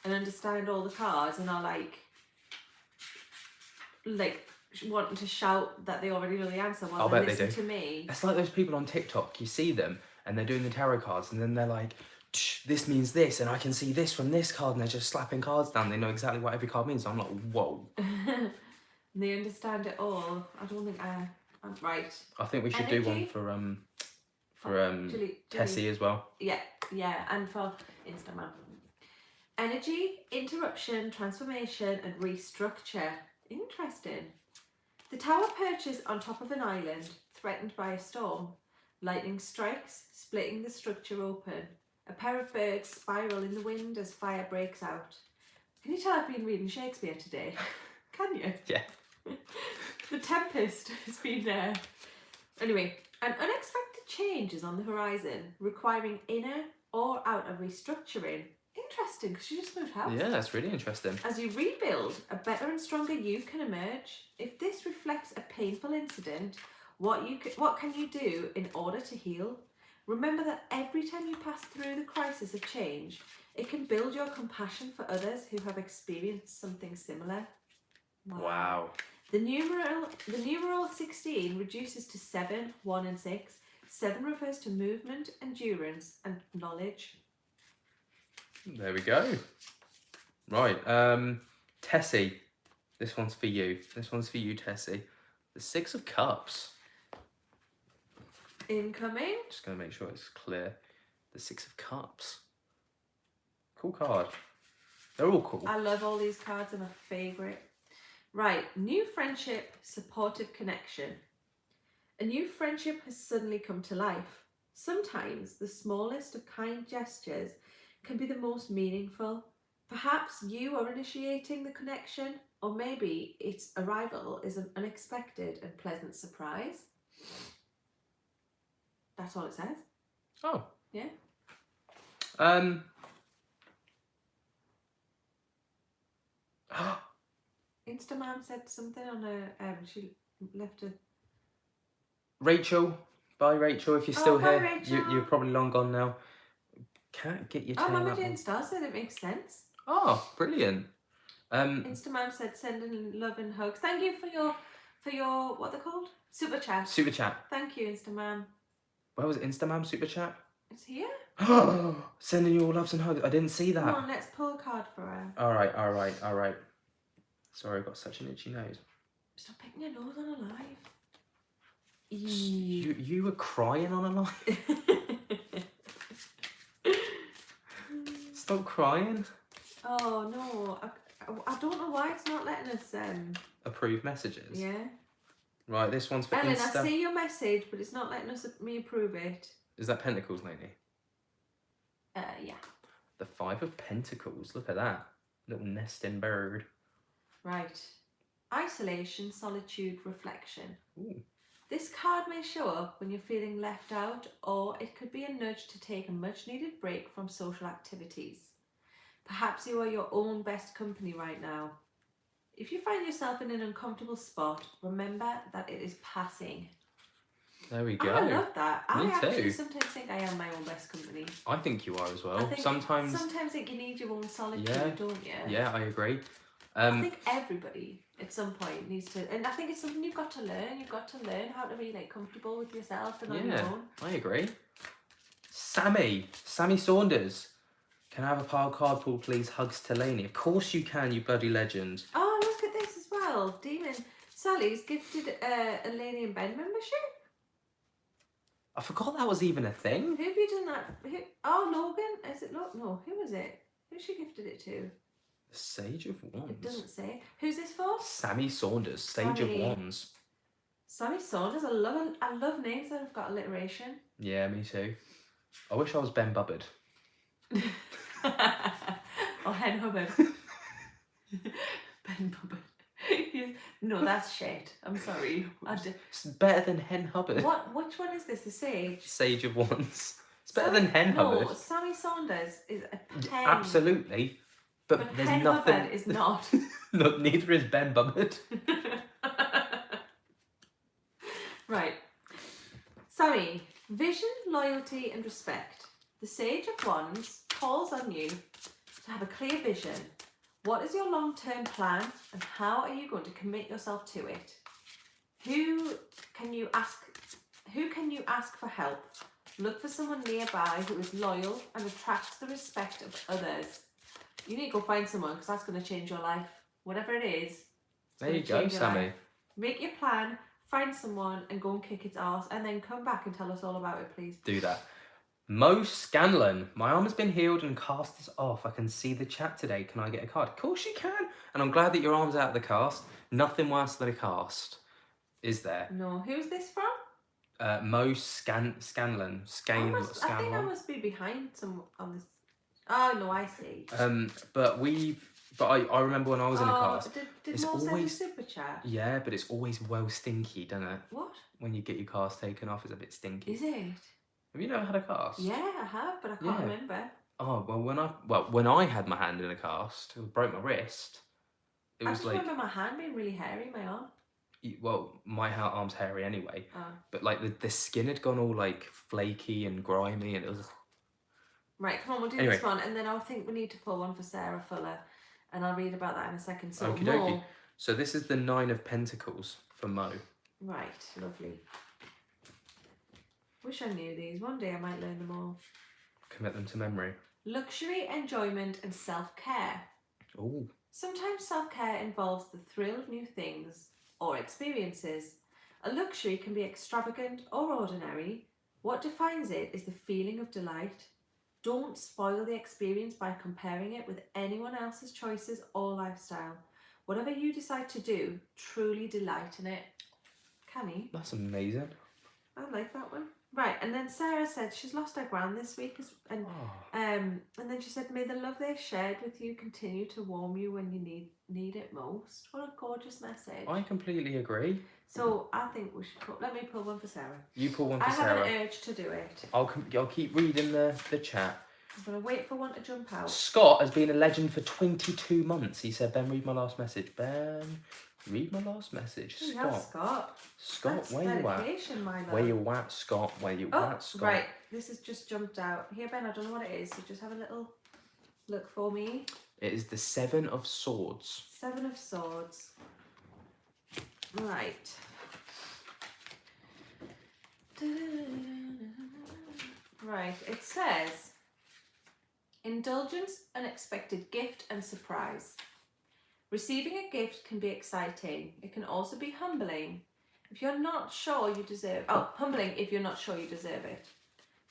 and understand all the cards and are like wanting to shout that they already know the answer while they listen to me. It's like those people on TikTok. You see them and they're doing the tarot cards and then they're like, this means this and I can see this from this card, and they're just slapping cards down. They know exactly what every card means. I'm like, whoa. And they understand it all. I don't think I'm right. I think we should do one for Tessie as well. Yeah, and for Instagram. Energy, interruption, transformation and restructure. Interesting. The Tower perches on top of an island, threatened by a storm. Lightning strikes, splitting the structure open. A pair of birds spiral in the wind as fire breaks out. Can you tell I've been reading Shakespeare today? Can you? Yeah. The Tempest has been there. Anyway, an unexpected change is on the horizon, requiring inner or outer restructuring. Interesting, because you just moved house. Yeah, that's really interesting. As you rebuild, a better and stronger you can emerge. If this reflects a painful incident, what can you do in order to heal? Remember that every time you pass through the crisis of change, it can build your compassion for others who have experienced something similar. Wow. The numeral 16 reduces to 7, 1 and 6. 7 refers to movement, endurance and knowledge. There we go. Right, Tessie. This one's for you. Tessie. The 6 of Cups. Incoming. Just going to make sure it's clear. The 6 of Cups. Cool card. They're all cool. I love all these cards. They're my favourite. Right, new friendship, supportive connection. A new friendship has suddenly come to life. Sometimes the smallest of kind gestures can be the most meaningful. Perhaps you are initiating the connection, or maybe its arrival is an unexpected and pleasant surprise. That's all it says. Oh. Yeah. Instaman said something on her. She left a. Rachel, bye Rachel. If you're still bye, here, Rachel. you're probably long gone now. Can't get your tail Mama up. Jane Star said it makes sense. Oh, brilliant. Instaman said sending love and hugs. Thank you for your what they're called? Super chat. Super chat. Thank you, Instaman. Where was it? Instaman super chat? It's here. Sending you all loves and hugs. I didn't see that. Come on, let's pull a card for her. All right. Sorry, I've got such an itchy nose. Stop picking your nose on a live. You were crying on a live? Stop crying. Oh no, I don't know why it's not letting us approve messages. Yeah. Right, this one's for Ellen, Insta. I see your message, but it's not letting me approve it. Is that Pentacles, Lainey? Yeah. The Five of Pentacles. Look at that. Little nesting bird. Right. Isolation, solitude, reflection. Ooh. This card may show up when you're feeling left out, or it could be a nudge to take a much needed break from social activities. Perhaps you are your own best company right now. If you find yourself in an uncomfortable spot, remember that it is passing. There we go. I love that. Me I actually too. sometimes think I am my own best company. I think you are as well. I think Sometimes think you need your own solitude, don't you? Yeah, I agree. I think everybody at some point needs to, and I think it's something you've got to learn. You've got to learn how to be like comfortable with yourself and on your own. I agree. Sammy Saunders. Can I have a pile card pull, please? Hugs to Lainey. Of course you can, you bloody legend. Oh, look at this as well. Demon Sally's gifted a Lainey and Ben membership. I forgot that was even a thing. Who have you done that? Logan? Is it Logan? No, who was it? Who she gifted it to? The Sage of Wands. It doesn't say. Who's this for? Sammy Saunders, Sage of Wands. Sammy Saunders. I love names that have got alliteration. Yeah, me too. I wish I was Ben Bubbard. Or Hen Hubbard. Ben Bubbard. No, that's shit. I'm sorry. It's better than Hen Hubbard. Which one is this? The Sage? Sage of Wands. It's better than Hen Hubbard. No, Sammy Saunders is a pen. Absolutely. But there's Hen nothing. Hubbard is not. No, neither is Ben Bubbard. Right. Sammy, vision, loyalty and respect. The Sage of Wands calls on you to have a clear vision. What is your long-term plan and how are you going to commit yourself to it? Who can you ask for help? Look for someone nearby who is loyal and attracts the respect of others. You need to go find someone because that's going to change your life. Whatever it is. There you go, Sammy. Make your plan, find someone and go and kick its arse and then come back and tell us all about it, please. Do that. Mo Scanlon, my arm has been healed and cast is off. I can see the chat today. Can I get a card? Of course you can. And I'm glad that your arm's out of the cast. Nothing worse than a cast, is there? No. Who's this from? Mo Scanlon. I think I must be behind some on this. Oh no, I see. But I remember when I was in a cast. Did Mo send a super chat? Yeah, but it's always well stinky, doesn't it? What? When you get your cast taken off, it's a bit stinky. Is it? Have you never had a cast? Yeah, I have, but I can't remember. Oh well, when I had my hand in a cast, it broke my wrist. I just remember my hand being really hairy, my arm. Well, my arm's hairy anyway. Oh. But like the skin had gone all like flaky and grimy, and it was. Right, come on, we'll do this one, and then I think we need to pull one for Sarah Fuller, and I'll read about that in a second. So Okie dokie. So this is the Nine of Pentacles for Mo. Right, lovely. Wish I knew these. One day I might learn them all. Commit them to memory. Luxury, enjoyment, and self-care. Oh. Sometimes self-care involves the thrill of new things or experiences. A luxury can be extravagant or ordinary. What defines it is the feeling of delight. Don't spoil the experience by comparing it with anyone else's choices or lifestyle. Whatever you decide to do, truly delight in it. Canny. That's amazing. I like that one. Right, and then Sarah said she's lost her gran this week, and then she said, "May the love they shared with you continue to warm you when you need it most." What a gorgeous message. I completely agree. So I think we should let me pull one for Sarah. You pull one for I Sarah. have an urge to do it. I'll keep reading the chat. I'm gonna wait for one to jump out. Scott has been a legend for 22 months. He said, "Ben, read my last message." Ben, read my last message. Scott. Scott, That's where you at? my love. Where you at, Scott? Where you at, Scott? Right, this has just jumped out. Here, Ben, I don't know what it is, so just have a little look for me. It is the 7 of Swords. 7 of Swords. Right. Right, it says, indulgence, unexpected gift and surprise. Receiving a gift can be exciting. It can also be humbling. If you're not sure you deserve... humbling if you're not sure you deserve it.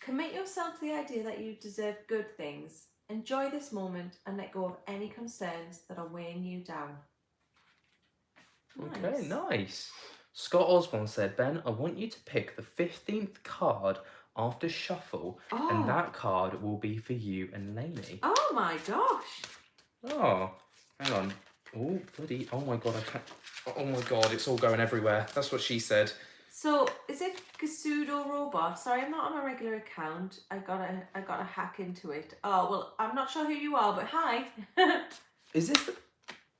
Commit yourself to the idea that you deserve good things. Enjoy this moment and let go of any concerns that are weighing you down. Nice. Okay, nice. Scott Osborne said, "Ben, I want you to pick the 15th card after shuffle, and that card will be for you and Lainey." Oh my gosh. Oh, hang on. Oh, bloody, oh my god, I can't, oh my god, it's all going everywhere. That's what she said. So, is it Pseudo Robot? Sorry, I'm not on a regular account. I gotta hack into it. Oh, well, I'm not sure who you are, but hi. Is this,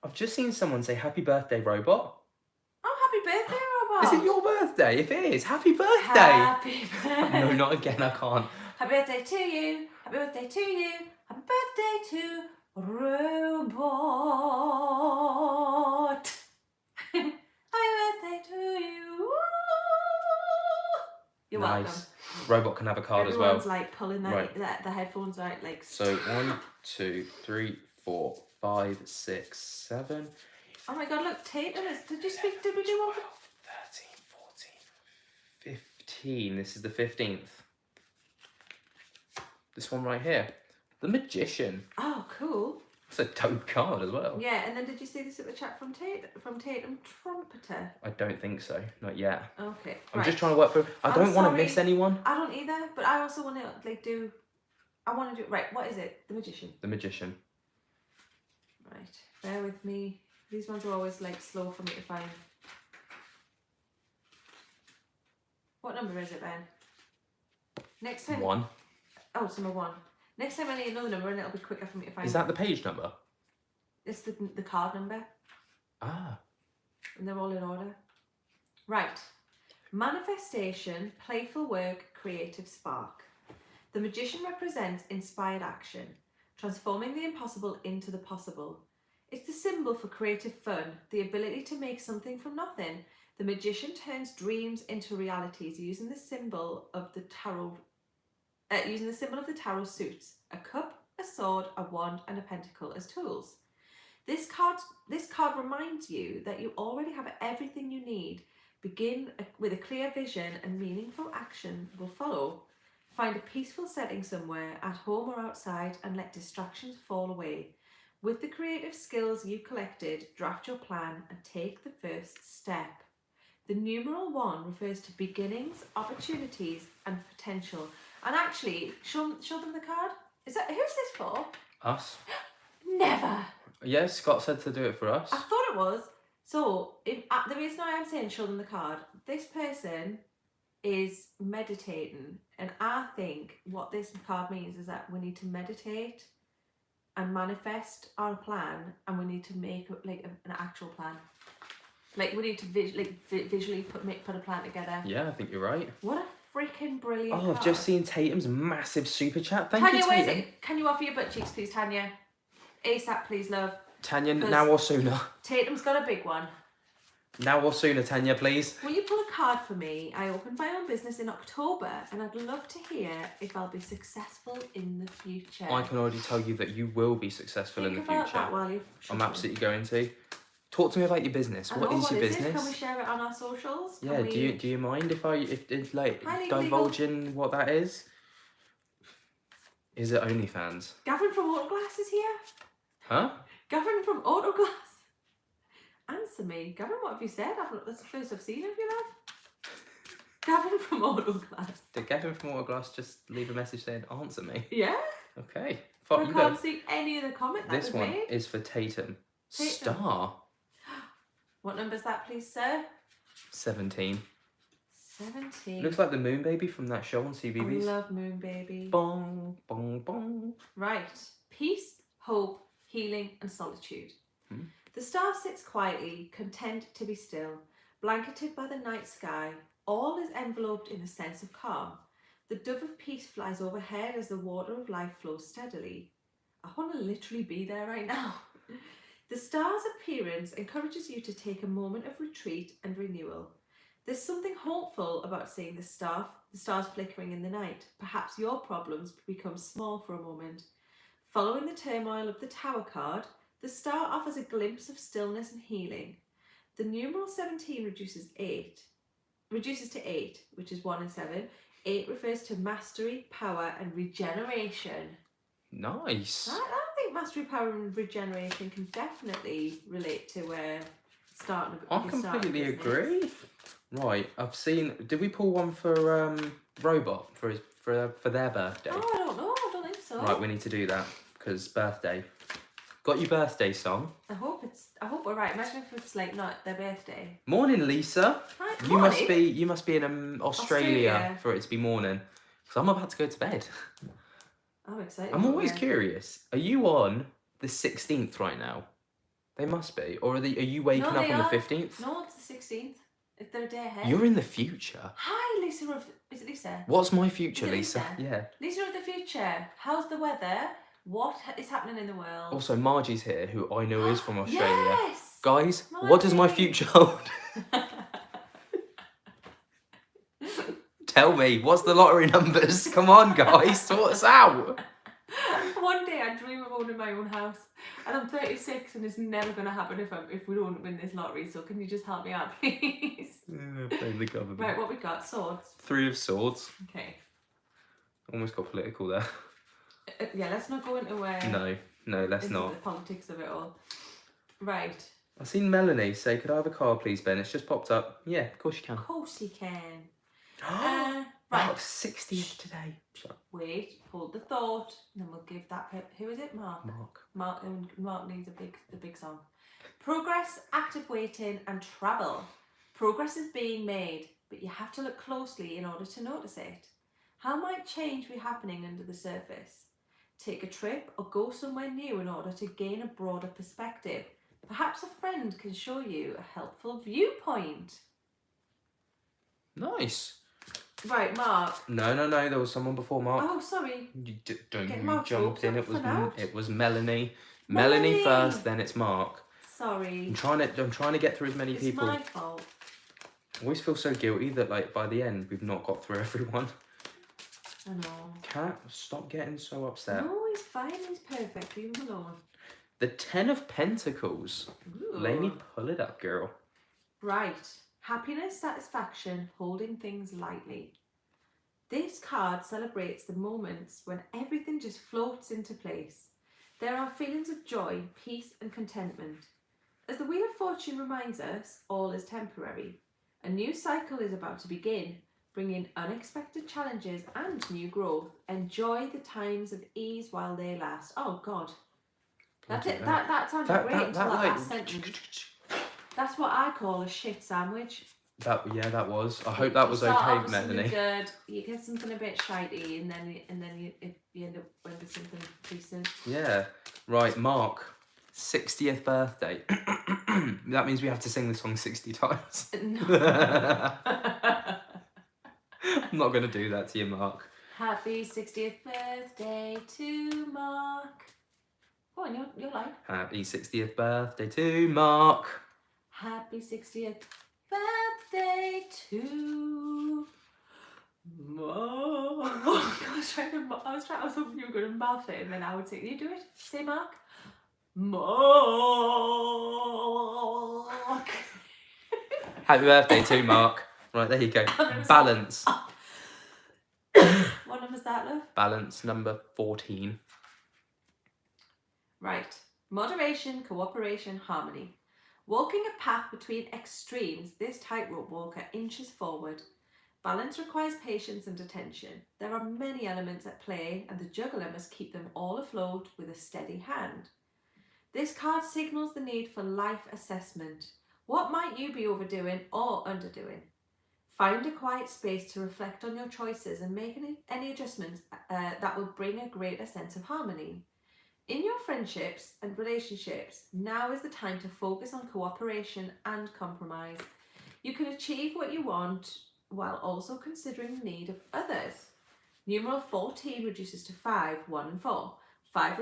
I've just seen someone say, "Happy birthday, Robot." Oh, happy birthday, Robot. Is it your birthday? If it is, happy birthday. Happy birthday. No, not again, I can't. Happy birthday to you. Happy birthday to you. Happy birthday to Robot. Happy birthday to you. You're nice. welcome. Robot can have a card Everyone's as well. Like pulling the headphones out like. So 1, 2, 3, 4, 5, 6, 7. Oh my god! Look, Tatum is. Did we do one? 13, 14, 15. This is the 15th. This one right here, the Magician. Oh, cool. It's a dope card as well. Yeah, and then did you see this at the chat from Tatum Trumpeter? I don't think so, not yet. Okay. I'm just trying to work through. I don't want to miss anyone. I don't either, but I also want to like do. I want to do right. What is it? The Magician. The Magician. Right. Bear with me. These ones are always like slow for me to find. What number is it, Ben? Next time. 1. Oh, it's number 1. Next time I need another number and it'll be quicker for me to find. Is that the page number? It's the card number. Ah. And they're all in order. Right. Manifestation, playful work, creative spark. The Magician represents inspired action, transforming the impossible into the possible. It's the symbol for creative fun, the ability to make something from nothing. The Magician turns dreams into realities using the symbol of the tarot. Using the symbol of the tarot suits: a cup, a sword, a wand, and a pentacle as tools. This card reminds you that you already have everything you need. Begin with a clear vision and meaningful action will follow. Find a peaceful setting somewhere, at home or outside, and let distractions fall away. With the creative skills you collected, draft your plan and take the first step. The numeral 1 refers to beginnings, opportunities, and potential. And actually, show them the card. Who's this for? Us. Never. Yes, Scott said to do it for us. I thought it was. So, the reason I am saying show them the card, this person is meditating. And I think what this card means is that we need to meditate and manifest our plan, and we need to make like an actual plan. Like we need to visually put a plan together. Yeah, I think you're right. What a freaking brilliant Oh, card. I've just seen Tatum's massive super chat. Thank Tanya, you, where's Tatum. it? Can you offer your butt cheeks, please, Tanya? ASAP, please, love. Tanya, now or sooner. Tatum's got a big one. Now or sooner, Tanya, please. Will you pull a card for me? I opened my own business in October, and I'd love to hear if I'll be successful in the future. I can already tell you that you will be successful in the future. Think about that while you I'm absolutely going to. Talk to me about your business. What is your business? Can we share it on our socials? Yeah, do you mind if Highly divulging what that is? Is it OnlyFans? Gavin from Autoglass is here. Huh? Gavin from Autoglass. Answer me. Gavin, what have you said? That's the first I've seen of you, love. Gavin from Autoglass. Did Gavin from Waterglass just leave a message saying, answer me? Yeah. Okay. I can't see any other comment that This was one made. is for Tatum. Tatum. Star. What number is that, please, sir? 17. 17. Looks like the Moon Baby from that show on CBeebies. I love Moon Baby. Bong, bong, bong. Right. Peace, hope, healing, and solitude. Hmm. The star sits quietly, content to be still, blanketed by the night sky. All is enveloped in a sense of calm. The dove of peace flies overhead as the water of life flows steadily. I want to literally be there right now. The star's appearance encourages you to take a moment of retreat and renewal. There's something hopeful about seeing the stars flickering in the night. Perhaps your problems become small for a moment. Following the turmoil of the Tower card, the star offers a glimpse of stillness and healing. The numeral 17 reduces to 8, which is 1 and 7. 8 refers to mastery, power, and regeneration. Nice. I think mastery, power, and regeneration can definitely relate to starting. I completely agree. Right, I've seen. Did we pull one for Robot for their birthday? Oh, I don't know. I don't think so. Right, we need to do that because birthday. Got your birthday song? I hope we're right. Imagine if it's like not their birthday. Morning, Lisa. Hi, You morning. must be in Australia for it to be morning. Because I'm about to go to bed. I'm excited. I'm always curious. Are you on the 16th right now? They must be. Or are you waking up on the 15th? No, it's the 16th. If they're a day ahead. You're in the future. Hi, Lisa. Is it Lisa? What's my future, Is it Lisa? Yeah. Lisa of the future. How's the weather? What is happening in the world? Also, Margie's here, who I know is from Australia. Yes! Guys, Margie. what does my future hold? Tell me, what's the lottery numbers? Come on, guys, sort us out. One day I dream of owning my own house, and I'm 36, and it's never going to happen if we don't win this lottery. So can you just help me out, please? Blame the government. Right, what we got? Swords. 3 of Swords. Okay. Almost got political there. Yeah, let's not go into No, let's not. The politics of it all. Right. I've seen Melanie say, "Could I have a card, please, Ben?" It's just popped up. Yeah, of course you can. Of course you can. Right. Right. 60th today. Wait, hold the thought, and then we'll give that. Who is it? Mark. Mark needs a big song. Progress, active waiting, and travel. Progress is being made, but you have to look closely in order to notice it. How might change be happening under the surface? Take a trip or go somewhere new in order to gain a broader perspective. Perhaps a friend can show you a helpful viewpoint. Nice. Right, Mark. No. There was someone before Mark. Oh, sorry. Don't Get you Mark's jump in. hopes up It was Melanie. Melanie. Melanie first, then it's Mark. Sorry. I'm trying to get through as many people. It's my fault. I always feel so guilty that like by the end we've not got through everyone. I know. Cat, stop getting so upset. No, he's fine. He's perfect. Leave him alone. The 10 of Pentacles. Ooh. Lainey, pull it up, girl. Right. Happiness, satisfaction, holding things lightly. This card celebrates the moments when everything just floats into place. There are feelings of joy, peace, and contentment. As the Wheel of Fortune reminds us, all is temporary. A new cycle is about to begin, bringing unexpected challenges and new growth. Enjoy the times of ease while they last. Oh, God. That's it. That sounded great until that last sentence. That's what I call a shit sandwich. That was. I hope that was okay, Melanie. Good. You get something a bit shitey, and then you end up with something decent. Yeah. Right, Mark. 60th birthday. That means we have to sing the song 60 times. No. I'm not going to do that to you, Mark. Happy 60th birthday to Mark. Go on, you're like. Happy 60th birthday to Mark. Happy 60th birthday to Mark. I was hoping you were going to mouth it, and then I would say, you do it. Say Mark. Mark. Happy birthday to Mark. Right, there you go. Balance. What number's that, love? Balance number 14. Right. Moderation, cooperation, harmony. Walking a path between extremes, this tightrope walker inches forward. Balance requires patience and attention. There are many elements at play, and the juggler must keep them all afloat with a steady hand. This card signals the need for life assessment. What might you be overdoing or underdoing? Find a quiet space to reflect on your choices and make any adjustments that will bring a greater sense of harmony. In your friendships and relationships, now is the time to focus on cooperation and compromise. You can achieve what you want while also considering the need of others. Numeral 14 reduces to 5, 1 and 4. 5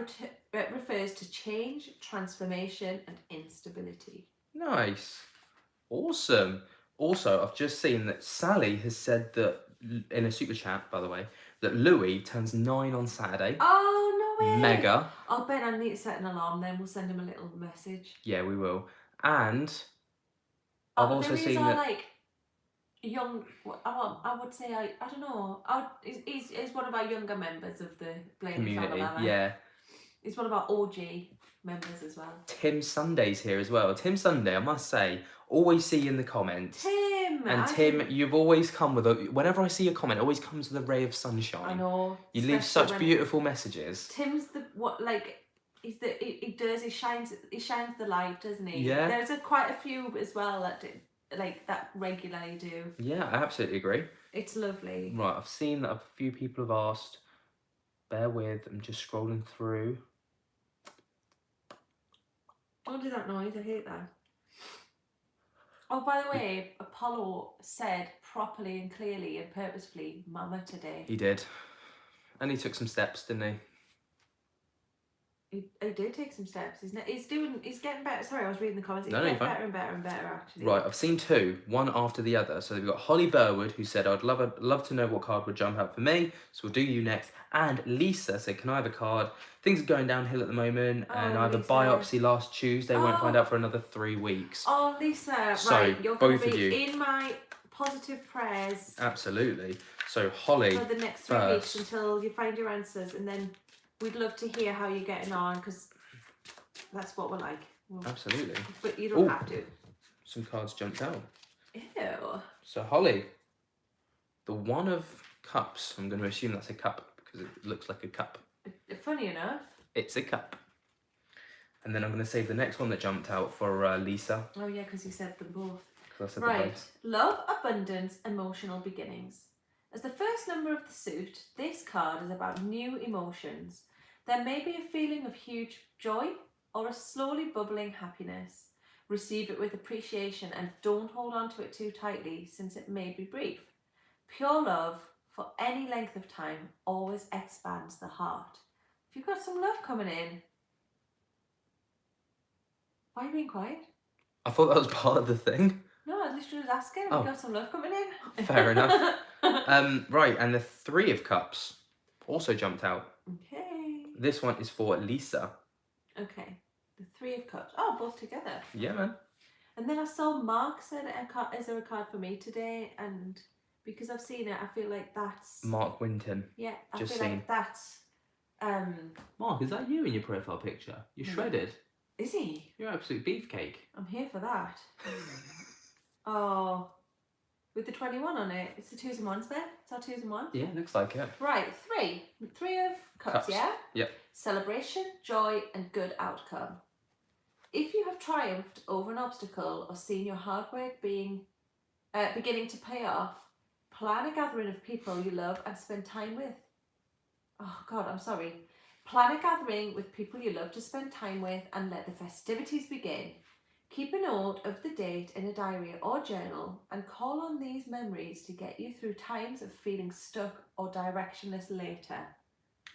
refers to change, transformation and instability. Nice. Awesome. Also, I've just seen that Sally has said that, in a super chat, by the way, that Louis turns 9 on Saturday. Oh, no way. Mega. Oh, Ben, I need to set an alarm then. We'll send him a little message. Yeah, we will. And I've also seen that... like young, I would say, I don't know. He's one of our younger members of the Blaney community. family. Yeah. He's one of our OG members as well. Tim Sunday's here as well. Tim Sunday, I must say, always see you in the comments. Tim! And Tim, you've always come with a... Whenever I see a comment, it always comes with a ray of sunshine. I know. You leave such beautiful messages. Tim's he shines the light, doesn't he? Yeah. There's quite a few as well that regularly do. Yeah, I absolutely agree. It's lovely. Right, I've seen that a few people have asked. Bear with, I'm just scrolling through. Don't do that noise, I hate that. Oh, by the way, Apollo said properly and clearly and purposefully mama today. He did. And he took some steps, didn't he? He did take some steps. He's getting better. Sorry, I was reading the comments. He's getting better and better and better, actually. Right, I've seen 2, one after the other. So we've got Holly Burwood, who said, I'd love to know what card would jump out for me. So we'll do you next. And Lisa said, can I have a card? Things are going downhill at the moment. And I have a biopsy last Tuesday. Won't find out for another 3 weeks. Oh, Lisa. So, right, you're going both to of you. be in my positive prayers. Absolutely. So Holly, for the next 3 weeks until you find your answers. And then we'd love to hear how you're getting on, because that's what we're like. Absolutely. But you don't have to. Some cards jumped out. Ew. So Holly, the 1 of cups. I'm going to assume that's a cup because it looks like a cup. Funny enough. It's a cup. And then I'm going to save the next one that jumped out for Lisa. Oh yeah, because you said them both. I said right. them both. Love, abundance, emotional beginnings. As the first number of the suit, this card is about new emotions. There may be a feeling of huge joy or a slowly bubbling happiness. Receive it with appreciation and don't hold on to it too tightly, since it may be brief. Pure love for any length of time always expands the heart. If you've got some love coming in, why are you being quiet? I thought that was part of the thing. No, I literally was asking if you've got some love coming in. Fair enough. Right, and the 3 of cups also jumped out. Okay. This one is for Lisa. Okay. The 3 of cups. Oh, both together. Yeah, man. And then I saw Mark said, is there a card for me today? And because I've seen it, I feel like that's... Mark Winton. Yeah, I Just feel seen. like that's... Mark, is that you in your profile picture? You're shredded. Is he? You're absolute beefcake. I'm here for that. Oh, with the 21 on it. It's the 2s and 1s, Ben. It's our 2s and 1s. Yeah, looks like it. Right, 3. 3 of cups, yeah? Yep. Celebration, joy and good outcome. If you have triumphed over an obstacle or seen your hard work beginning to pay off, plan a gathering of people you love and spend time with. Oh God, I'm sorry. Plan a gathering with people you love to spend time with and let the festivities begin. Keep a note of the date in a diary or journal and call on these memories to get you through times of feeling stuck or directionless later.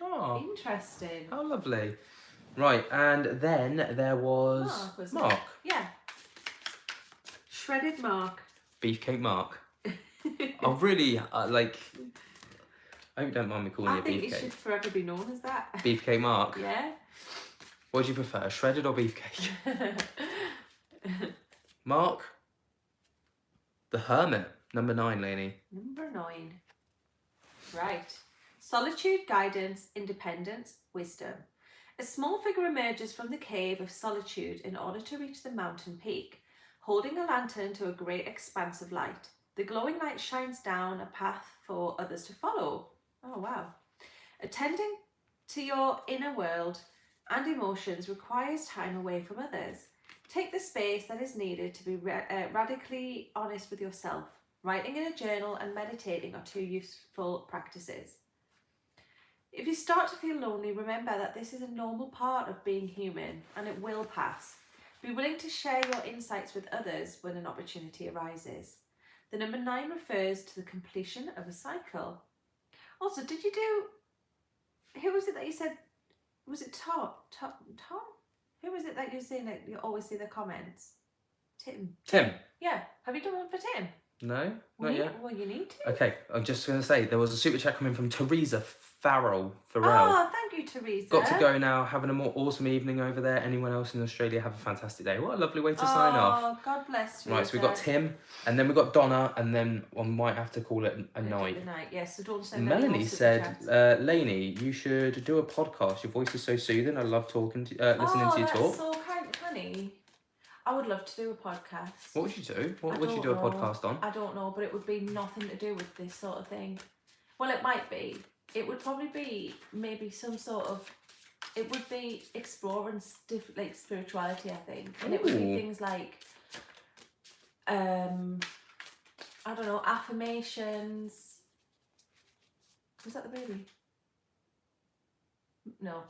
Oh, interesting. How lovely. Right, and then there was Mark. Yeah. Shredded Mark. Beefcake Mark. I really, I hope you don't mind me calling you Beefcake. I think it should forever be known as that. Beefcake Mark. Yeah. What do you prefer, shredded or beefcake? Mark. The Hermit. Number 9, Lainey. Number 9. Right. Solitude, guidance, independence, wisdom. A small figure emerges from the cave of solitude in order to reach the mountain peak, holding a lantern to a great expanse of light. The glowing light shines down a path for others to follow. Oh, wow. Attending to your inner world and emotions requires time away from others. Take the space that is needed to be radically honest with yourself. Writing in a journal and meditating are two useful practices. If you start to feel lonely, remember that this is a normal part of being human and it will pass. Be willing to share your insights with others when an opportunity arises. The number 9 refers to the completion of a cycle. Also, did you do... Who was it that you said... Was it Tom? Who was it that you're saying that you always see the comments? Tim. Yeah. Have you done one for Tim? No, not yet. Well, you need to. Okay, I'm just going to say, there was a super chat coming from Teresa Farrell. Oh, thank you, Teresa. Got to go now. Having a more awesome evening over there. Anyone else in Australia, have a fantastic day. What a lovely way to sign off. Oh, God bless you. Right, so we've got Tim, and then we've got Donna, and then I might have to call it a night. The night, yes. So don't send Melanie said, Lainey, you should do a podcast. Your voice is so soothing. I love talking to listening to you talk. Oh, that's so kind, honey. I would love to do a podcast. What would you do? What would you do a podcast on? I don't know, but it would be nothing to do with this sort of thing. Well, it might be. It would probably be maybe some sort of... It would be exploring like spirituality, I think. And it would be things like... I don't know, affirmations. Was that the baby? No.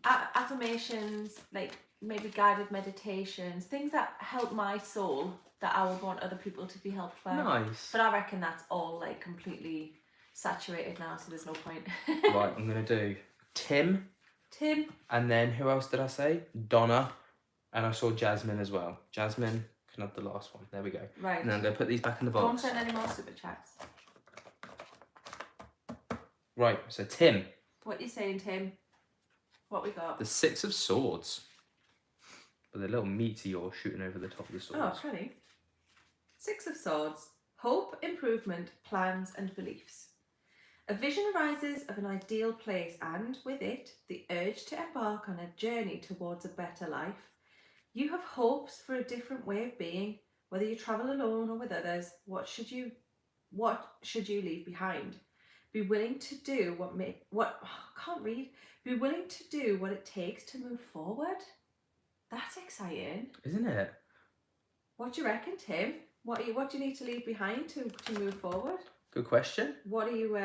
Affirmations, like maybe guided meditations, things that help my soul that I would want other people to be helped by. Nice. But I reckon that's all like completely saturated now, so there's no point. Right, I'm going to do Tim. And then who else did I say? Donna. And I saw Jasmine as well. Jasmine can have the last one. There we go. Right. And then I'm going to put these back in the box. Don't send any more super chats. Right, so Tim. What are you saying, Tim? What we got? The 6 of Swords. With a little meteor shooting over the top of the swords. Oh, funny. 6 of Swords. Hope, improvement, plans and beliefs. A vision arises of an ideal place and, with it, the urge to embark on a journey towards a better life. You have hopes for a different way of being. Whether you travel alone or with others, what should you leave behind? Be willing to do Be willing to do what it takes to move forward. That's exciting. Isn't it? What do you reckon, Tim? What do you need to leave behind to move forward? Good question. What are you...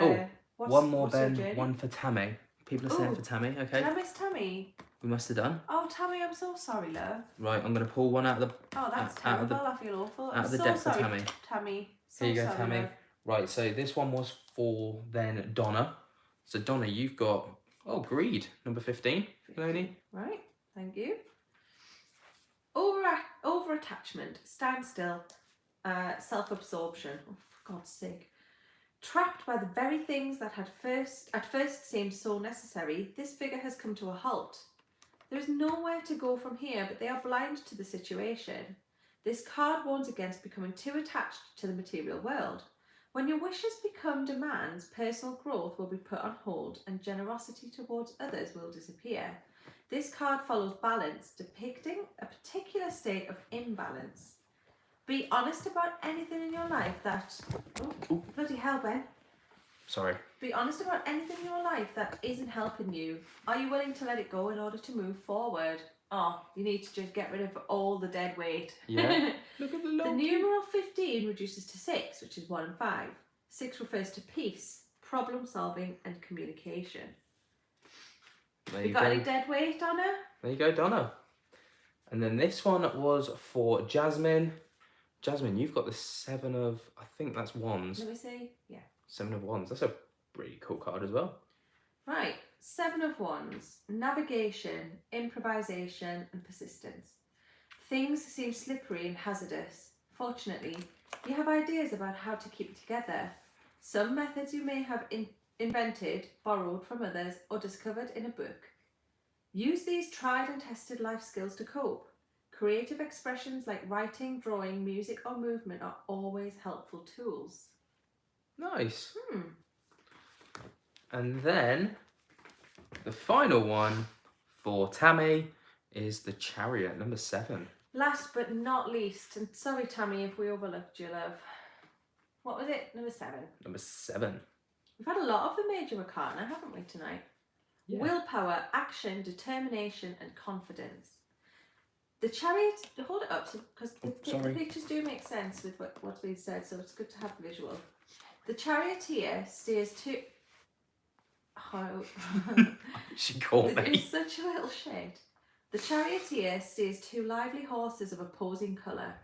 one more, Ben. One for Tammy. People are saying for Tammy, okay? Did I miss Tammy? We must have done. Oh, Tammy, I'm so sorry, love. Right, I'm going to pull one out of the... Oh, that's terrible. I feel awful. Out of the deck for Tammy. Tammy. So Here you go, sorry, Tammy. love. Right, so this one was for then Donna. So Donna, you've got... Oh, greed. Number 15. Lainey. Right, thank you. Over-attachment, standstill, self-absorption. Oh, for God's sake. Trapped by the very things that at first seemed so necessary, this figure has come to a halt. There is nowhere to go from here, but they are blind to the situation. This card warns against becoming too attached to the material world. When your wishes become demands, personal growth will be put on hold and generosity towards others will disappear. This card follows balance, depicting a particular state of imbalance. Be honest about anything in your life that... Oh, bloody hell, Ben. Sorry. Be honest about anything in your life that isn't helping you. Are you willing to let it go in order to move forward? Oh, you need to just get rid of all the dead weight. Yeah. Look at the The numeral 15 reduces to 6, which is 1 and 5. 6 refers to peace, problem solving and communication. There you got any dead weight, Donna? There you go, Donna. And then this one was for Jasmine. Jasmine, you've got the 7 of... I think that's wands. Let me see. Yeah. 7 of wands. That's a really cool card as well. Right. 7 of wands. Navigation, improvisation and persistence. Things seem slippery and hazardous. Fortunately, you have ideas about how to keep it together. Some methods you may have invented, borrowed from others, or discovered in a book. Use these tried and tested life skills to cope. Creative expressions like writing, drawing, music or movement are always helpful tools. Nice. And then the final one for Tammy is the Chariot, number 7. Last but not least, and sorry Tammy if we overlooked you, love. What was it? Number 7. Number 7. We've had a lot of the major arcana, haven't we, tonight? Yeah. Willpower, action, determination, and confidence. The Chariot, hold it up because the pictures do make sense with what's being said, so it's good to have the visual. The Charioteer steers two. Oh. She caught me. It's such a little shade. The Charioteer steers 2 lively horses of opposing colour.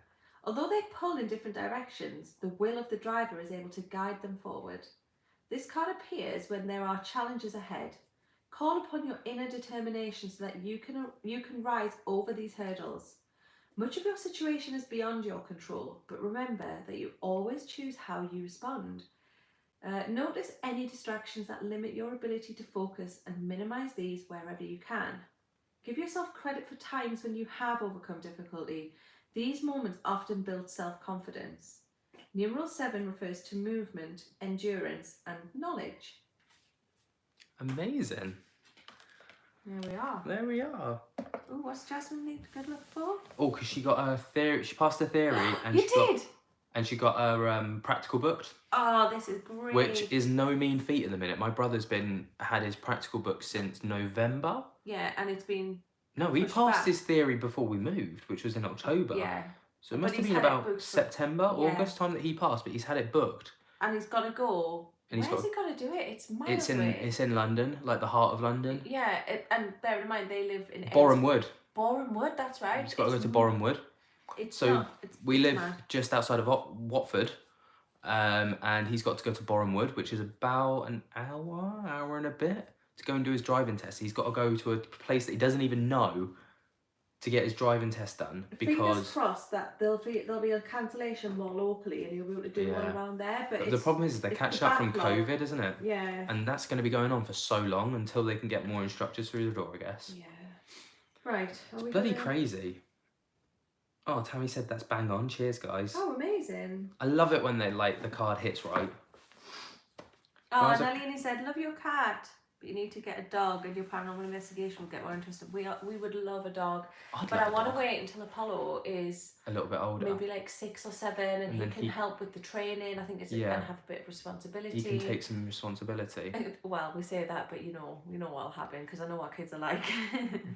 Although they pull in different directions, the will of the driver is able to guide them forward. This card appears when there are challenges ahead. Call upon your inner determination so that you can rise over these hurdles. Much of your situation is beyond your control, but remember that you always choose how you respond. Notice any distractions that limit your ability to focus and minimise these wherever you can. Give yourself credit for times when you have overcome difficulty. These moments often build self-confidence. Numeral 7 refers to movement, endurance, and knowledge. Amazing. There we are. There we are. Oh, what's Jasmine need good luck for? Oh, because she got her theory. She passed her theory, and You did. She got her practical booked. Oh, this is great. Which is no mean feat at the minute. My brother's had his practical book since November. Yeah, and it's been. No, he pushed passed back. his theory before we moved, which was in October. Yeah. So it But must have he's been had it about booked for- September, August time that he passed, but he's had it booked. And he's got to go. And Where's he got to do it? It's miles It's away. in London, like the heart of London. Yeah, and bear in mind they live in Boreham Wood. Boreham Wood, that's right. He's got to go to Boreham Wood. We live just outside of Watford, and he's got to go to Boreham Wood, which is about an hour and a bit, to go and do his driving test. He's got to go to a place that he doesn't even know to get his driving test done, because fingers crossed that there'll be a cancellation more locally and he'll be able to do one around there. But the problem is they're catching up from COVID, isn't it? Yeah. And that's going to be going on for so long until they can get more instructors through the door, I guess. Yeah. Right. It's bloody crazy. Oh, Tammy said that's bang on. Cheers, guys. Oh, amazing. I love it when the card hits right. Oh, and Lainey said, love your cat, but you need to get a dog and your paranormal investigation will get more interested. We would love a dog. But I want to wait until Apollo is a little bit older. Maybe like 6 or 7 and he can help with the training. I think it's and have a bit of responsibility. He can take some responsibility. Well, we say that, but you know what'll happen because I know what kids are like.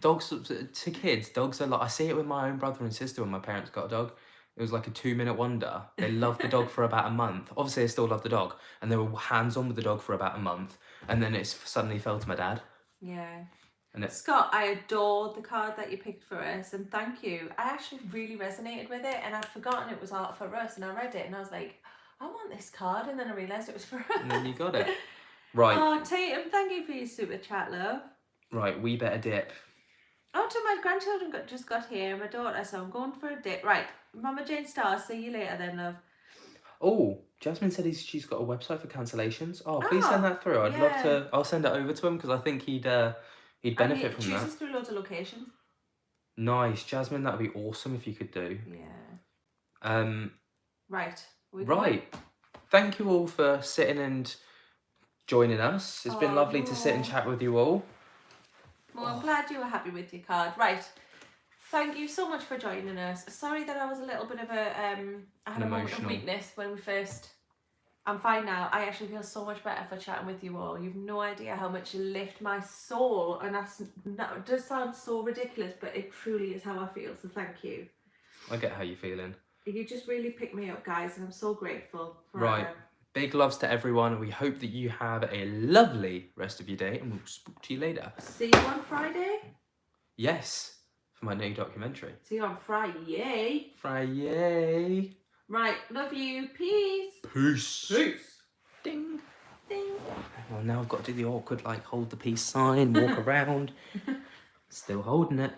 Dogs, to kids, dogs are like, I see it with my own brother and sister when my parents got a dog. It was like a 2-minute wonder. They loved the dog for about a month. Obviously, they still love the dog. And they were hands-on with the dog for about a month. And then it suddenly fell to my dad. Yeah. And Scott, I adored the card that you picked for us. And thank you. I actually really resonated with it. And I'd forgotten it was art for us. And I read it and I was like, I want this card. And then I realised it was for us. And then you got it. Right. Oh, Tatum, thank you for your super chat, love. Right, we better dip. Oh, so my grandchildren just got here, my daughter, so I'm going for a dip. Right, Mama Jane Star, see you later then, love. Oh, Jasmine said she's got a website for cancellations. Oh, please send that through. I'd love to. I'll send it over to him because I think he'd benefit from that. Chooses through loads of locations. Nice, Jasmine. That'd be awesome if you could do. Yeah. Right. Right. Thank you all for sitting and joining us. It's been lovely to sit and chat with you all. Well, I'm glad you were happy with your card. Right. Thank you so much for joining us. Sorry that I was a little bit of I had a moment of weakness when we first. I'm fine now. I actually feel so much better for chatting with you all. You've no idea how much you lift my soul, and that does sound so ridiculous, but it truly is how I feel. So thank you. I get how you're feeling. You just really picked me up, guys, and I'm so grateful. Right. Big loves to everyone. We hope that you have a lovely rest of your day, and we'll speak to you later. See you on Friday? Yes, for my new documentary. See you on Friday. Friday. Right, love you. Peace. Peace. Peace. Ding. Ding. Well, now I've got to do the awkward, hold the peace sign, walk around. Still holding it.